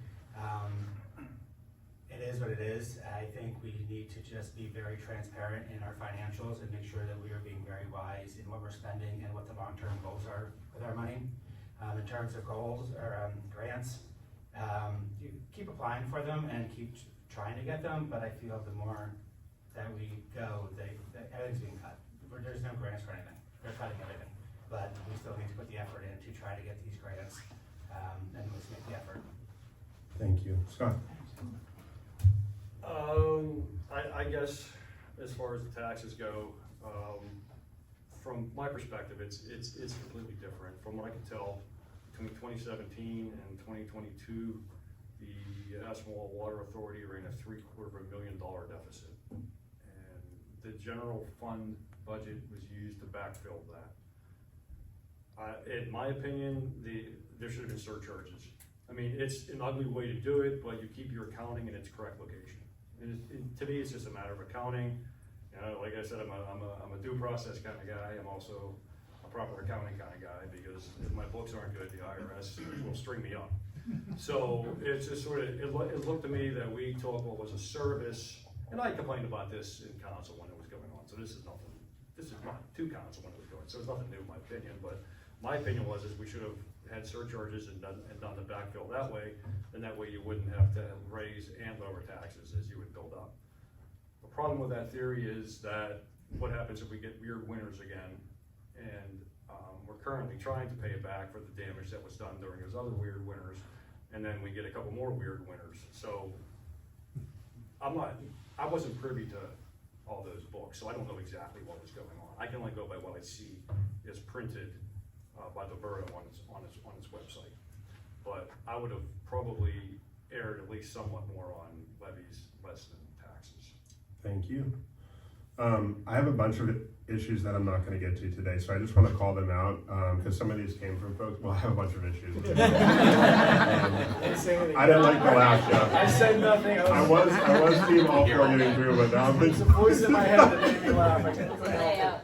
It is what it is. I think we need to just be very transparent in our financials and make sure that we are being very wise in what we're spending and what the long-term goals are with our money. In terms of goals or grants, you keep applying for them and keep trying to get them, but I feel the more that we go, everything's being cut. There's no grants for anything. They're cutting everything, but we still need to put the effort in to try to get these grants, and let's make the effort. Thank you. Scott? I guess as far as the taxes go, from my perspective, it's completely different. From what I can tell, between 2017 and 2022, the Aspinwall Water Authority ran a $750,000 deficit. And the general fund budget was used to backfill that. In my opinion, there should have been surcharges. I mean, it's an ugly way to do it, but you keep your accounting in its correct location. To me, it's just a matter of accounting. Like I said, I'm a due process kind of guy. I'm also a proper accounting kind of guy, because if my books aren't good, the IRS will string me up. So it's just sort of, it looked to me that we took what was a service, and I complained about this in council when it was going on, so this is not to council when it was going, so it's nothing new in my opinion, but my opinion was we should have had surcharges and done the backfill that way, and that way you wouldn't have to raise and lower taxes as you would build up. The problem with that theory is that what happens if we get weird winters again, and we're currently trying to pay it back for the damage that was done during those other weird winters, and then we get a couple more weird winters. So I wasn't privy to all those books, so I don't know exactly what was going on. I can only go by what I see is printed by the borough on its website. But I would have probably erred at least somewhat more on levies less than taxes. Thank you. I have a bunch of issues that I'm not going to get to today, so I just want to call them out because some of these came from folks. Well, I have a bunch of issues. I didn't like the laugh, Jeff. I said nothing. I was team all for getting through, but now There's a voice in my head that made me laugh.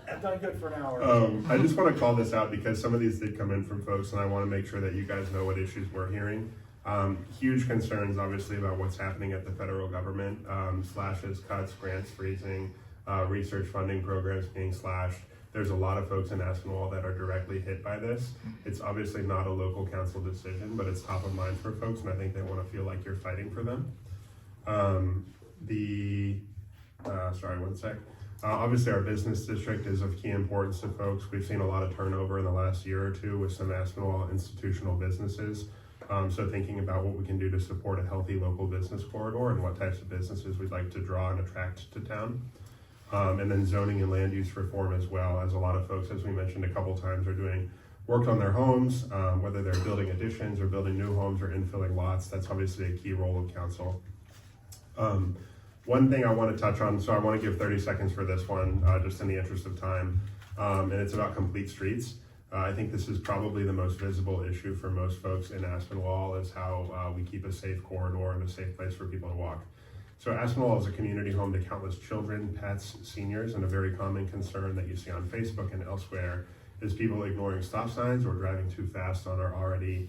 I've done good for an hour. I just want to call this out because some of these did come in from folks, and I want to make sure that you guys know what issues we're hearing. Huge concerns, obviously, about what's happening at the federal government. Slashes, cuts, grants freezing, research funding programs being slashed. There's a lot of folks in Aspinwall that are directly hit by this. It's obviously not a local council decision, but it's top of mind for folks, and I think they want to feel like you're fighting for them. Sorry, one sec. Obviously, our business district is of key importance to folks. We've seen a lot of turnover in the last year or two with some Aspinwall institutional businesses. So thinking about what we can do to support a healthy local business corridor and what types of businesses we'd like to draw and attract to town. And then zoning and land use reform as well, as a lot of folks, as we mentioned a couple times, are doing work on their homes, whether they're building additions or building new homes or infilling lots. That's obviously a key role of council. One thing I want to touch on, so I want to give 30 seconds for this one, just in the interest of time, and it's about complete streets. I think this is probably the most visible issue for most folks in Aspinwall, is how we keep a safe corridor and a safe place for people to walk. So Aspinwall is a community home to countless children, pets, seniors, and a very common concern that you see on Facebook and elsewhere is people ignoring stop signs or driving too fast on our already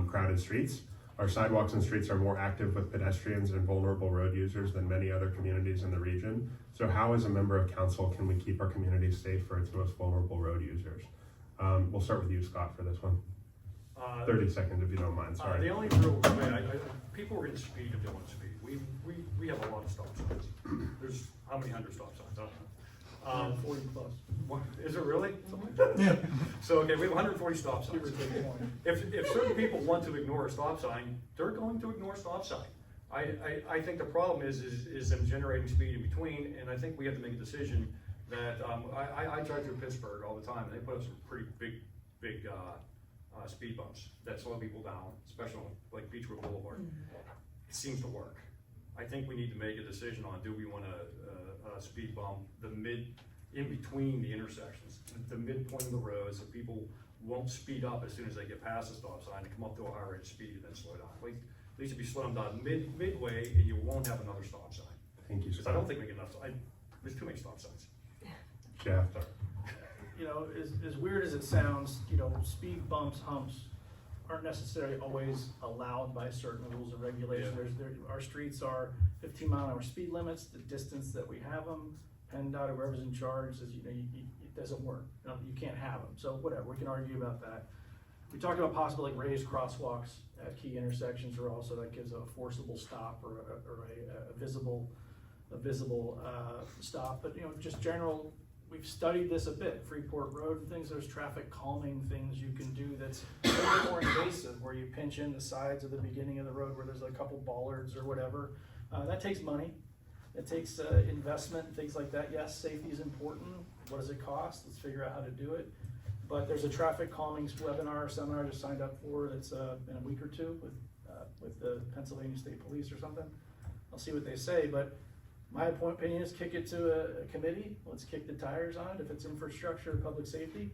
crowded streets. Our sidewalks and streets are more active with pedestrians and vulnerable road users than many other communities in the region. So how, as a member of council, can we keep our community safe for its most vulnerable road users? We'll start with you, Scott, for this one. 30 seconds if you don't mind, sorry. The only real way, people are going to speed if they want to speed. We have a lot of stop signs. There's how many hundred stop signs? I don't know. 40 plus. What, is it really? So, okay, we have 140 stop signs. If certain people want to ignore a stop sign, they're going to ignore a stop sign. I think the problem is them generating speed in between, and I think we have to make a decision that, I drive through Pittsburgh all the time, and they put up some pretty big speed bumps that slow people down, especially like Beechwood Boulevard. It seems to work. I think we need to make a decision on, do we want a speed bump in between the intersections, the midpoint of the road, so people won't speed up as soon as they get past the stop sign and come up to a higher rate of speed and then slow down. At least if you slow them down midway, and you won't have another stop sign. Thank you, Because Scott. I don't think we get enough. There's too many stop signs. Jeff. Sorry. You know, as weird as it sounds, you know, speed bumps, humps aren't necessarily always allowed by certain rules and regulations. Our streets are 15-mile-an-hour speed limits. The distance that we have them, PennDOT or whoever's in charge says, you know, it doesn't work. You can't have them. So whatever, we can argue about that. We talked about possible like raised crosswalks at key intersections, or also that gives a forcible stop or a visible stop. But you know, just general. We've studied this a bit, Freeport Road and things. There's traffic calming things you can do that's a little bit more invasive, where you pinch in the sides of the beginning of the road where there's a couple bollards or whatever. That takes money. It takes investment and things like that. Yes, safety is important. What does it cost? Let's figure out how to do it. But there's a traffic calming webinar or seminar I just signed up for that's in a week or two with the Pennsylvania State Police or something. I'll see what they say, but My opinion is kick it to a committee, let's kick the tires on it, if it's infrastructure, public safety,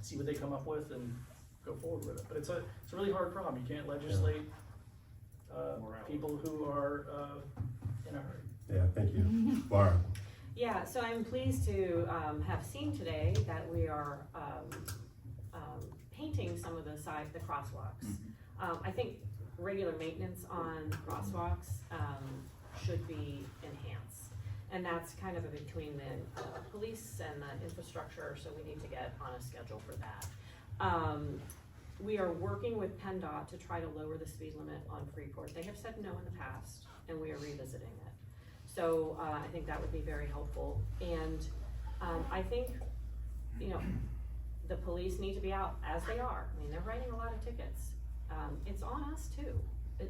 see what they come up with and go forward with it. But it's a really hard problem, you can't legislate, people who are, in a hurry. Yeah, thank you. Laura? Yeah, so I'm pleased to have seen today that we are painting some of the crosswalks. I think regular maintenance on crosswalks should be enhanced. And that's kind of between the police and the infrastructure, so we need to get on a schedule for that. We are working with PennDOT to try to lower the speed limit on Freeport. They have said no in the past, and we are revisiting it. So I think that would be very helpful. And I think, you know, the police need to be out as they are. I mean, they're writing a lot of tickets. It's on us too.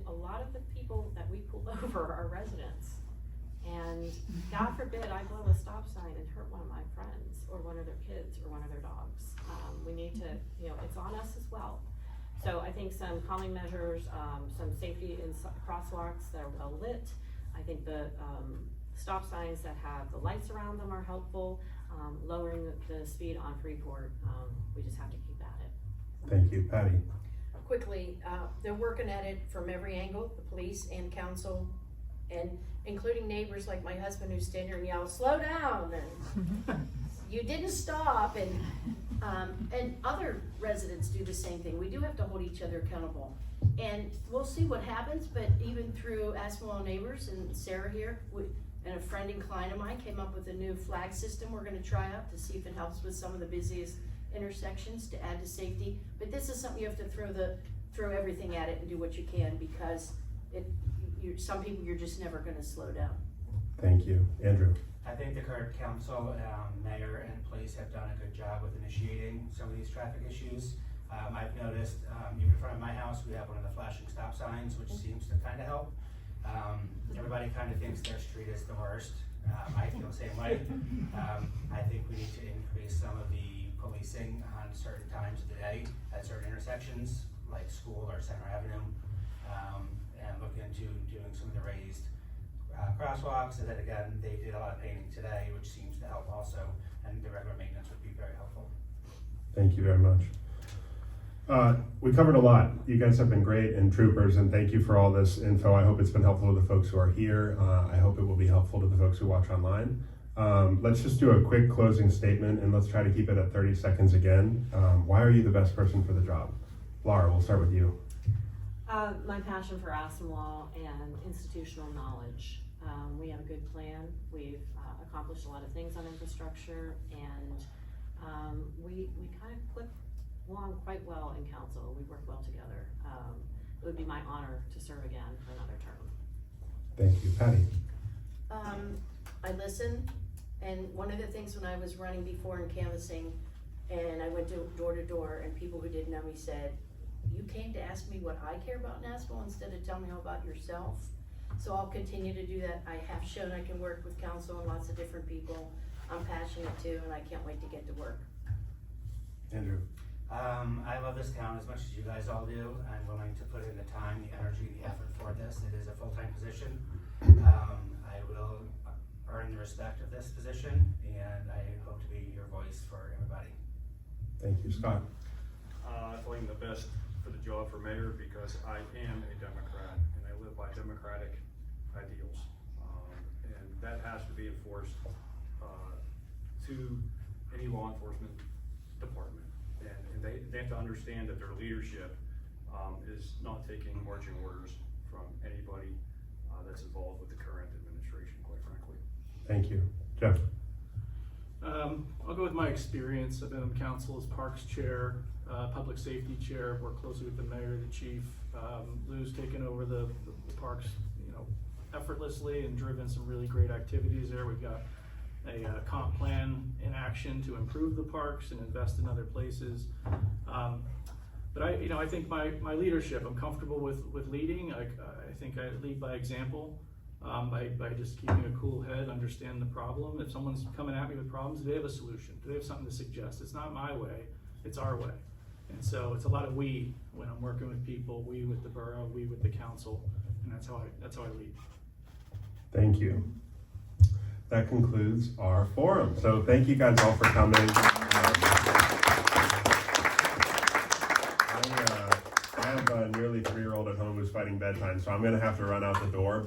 A lot of the people that we pull over are residents. And God forbid I blow a stop sign and hurt one of my friends or one of their kids or one of their dogs. We need to, you know, it's on us as well. So I think some calming measures, some safety in crosswalks that are well lit. I think the stop signs that have the lights around them are helpful. Lowering the speed on Freeport, we just have to keep at it. Thank you. Patty? Quickly, they're working at it from every angle, the police and council, and including neighbors like my husband who stand here and yell, slow down, and you didn't stop, and other residents do the same thing. We do have to hold each other accountable. And we'll see what happens, but even through Aspinwall Neighbors and Sarah here, and a friend and client of mine came up with a new flag system we're gonna try out to see if it helps with some of the busiest intersections to add to safety. But this is something you have to throw everything at it and do what you can, because some people you're just never gonna slow down. Thank you. Andrew? I think the current council, mayor and police have done a good job with initiating some of these traffic issues. I've noticed, even in front of my house, we have one of the flashing stop signs, which seems to kind of help. Everybody kind of thinks their street is the worst. I feel the same way. I think we need to increase some of the policing on certain times of the day at certain intersections, like School or Center Avenue, and look into doing some of the raised crosswalks. And then again, they did a lot of painting today, which seems to help also, and the regular maintenance would be very helpful. Thank you very much. We covered a lot. You guys have been great, and troopers, and thank you for all this info. I hope it's been helpful to the folks who are here. I hope it will be helpful to the folks who watch online. Let's just do a quick closing statement, and let's try to keep it at 30 seconds again. Why are you the best person for the job? Laura, we'll start with you. My passion for Aspinwall and institutional knowledge. We have a good plan. We've accomplished a lot of things on infrastructure, and we kind of click along quite well in council. We work well together. It would be my honor to serve again for another term. Thank you. Patty? I listen, and one of the things when I was running before and canvassing, and I went door to door, and people who didn't know me said, you came to ask me what I care about in Aspinwall instead of telling me all about yourself. So I'll continue to do that. I have shown I can work with council and lots of different people. I'm passionate too, and I can't wait to get to work. Andrew? I love this town as much as you guys all do. I'm willing to put in the time, the energy, the effort for this. It is a full-time position. I will earn the respect of this position, and I hope to be your voice for everybody. Thank you. Scott? I feel I'm the best for the job for mayor because I am a Democrat and I live by democratic ideals. And that has to be enforced to any law enforcement department. And they have to understand that their leadership is not taking marching orders from anybody that's involved with the current administration, quite frankly. Thank you. Jeff? I'll go with my experience. I've been on council as parks chair, public safety chair, worked closely with the mayor, the chief. Lou's taken over the parks, effortlessly and driven some really great activities there. We've got a comp plan in action to improve the parks and invest in other places. But I think my leadership, I'm comfortable with leading. I think I lead by example. By just keeping a cool head, understand the problem. If someone's coming at me with problems, do they have a solution? Do they have something to suggest? It's not my way, it's our way. And so it's a lot of we when I'm working with people, we with the borough, we with the council, and that's how I lead. Thank you. that concludes our forum. So thank you guys all for coming. I have a nearly 3-year-old at home who's fighting bedtime, so I'm gonna have to run out the door, but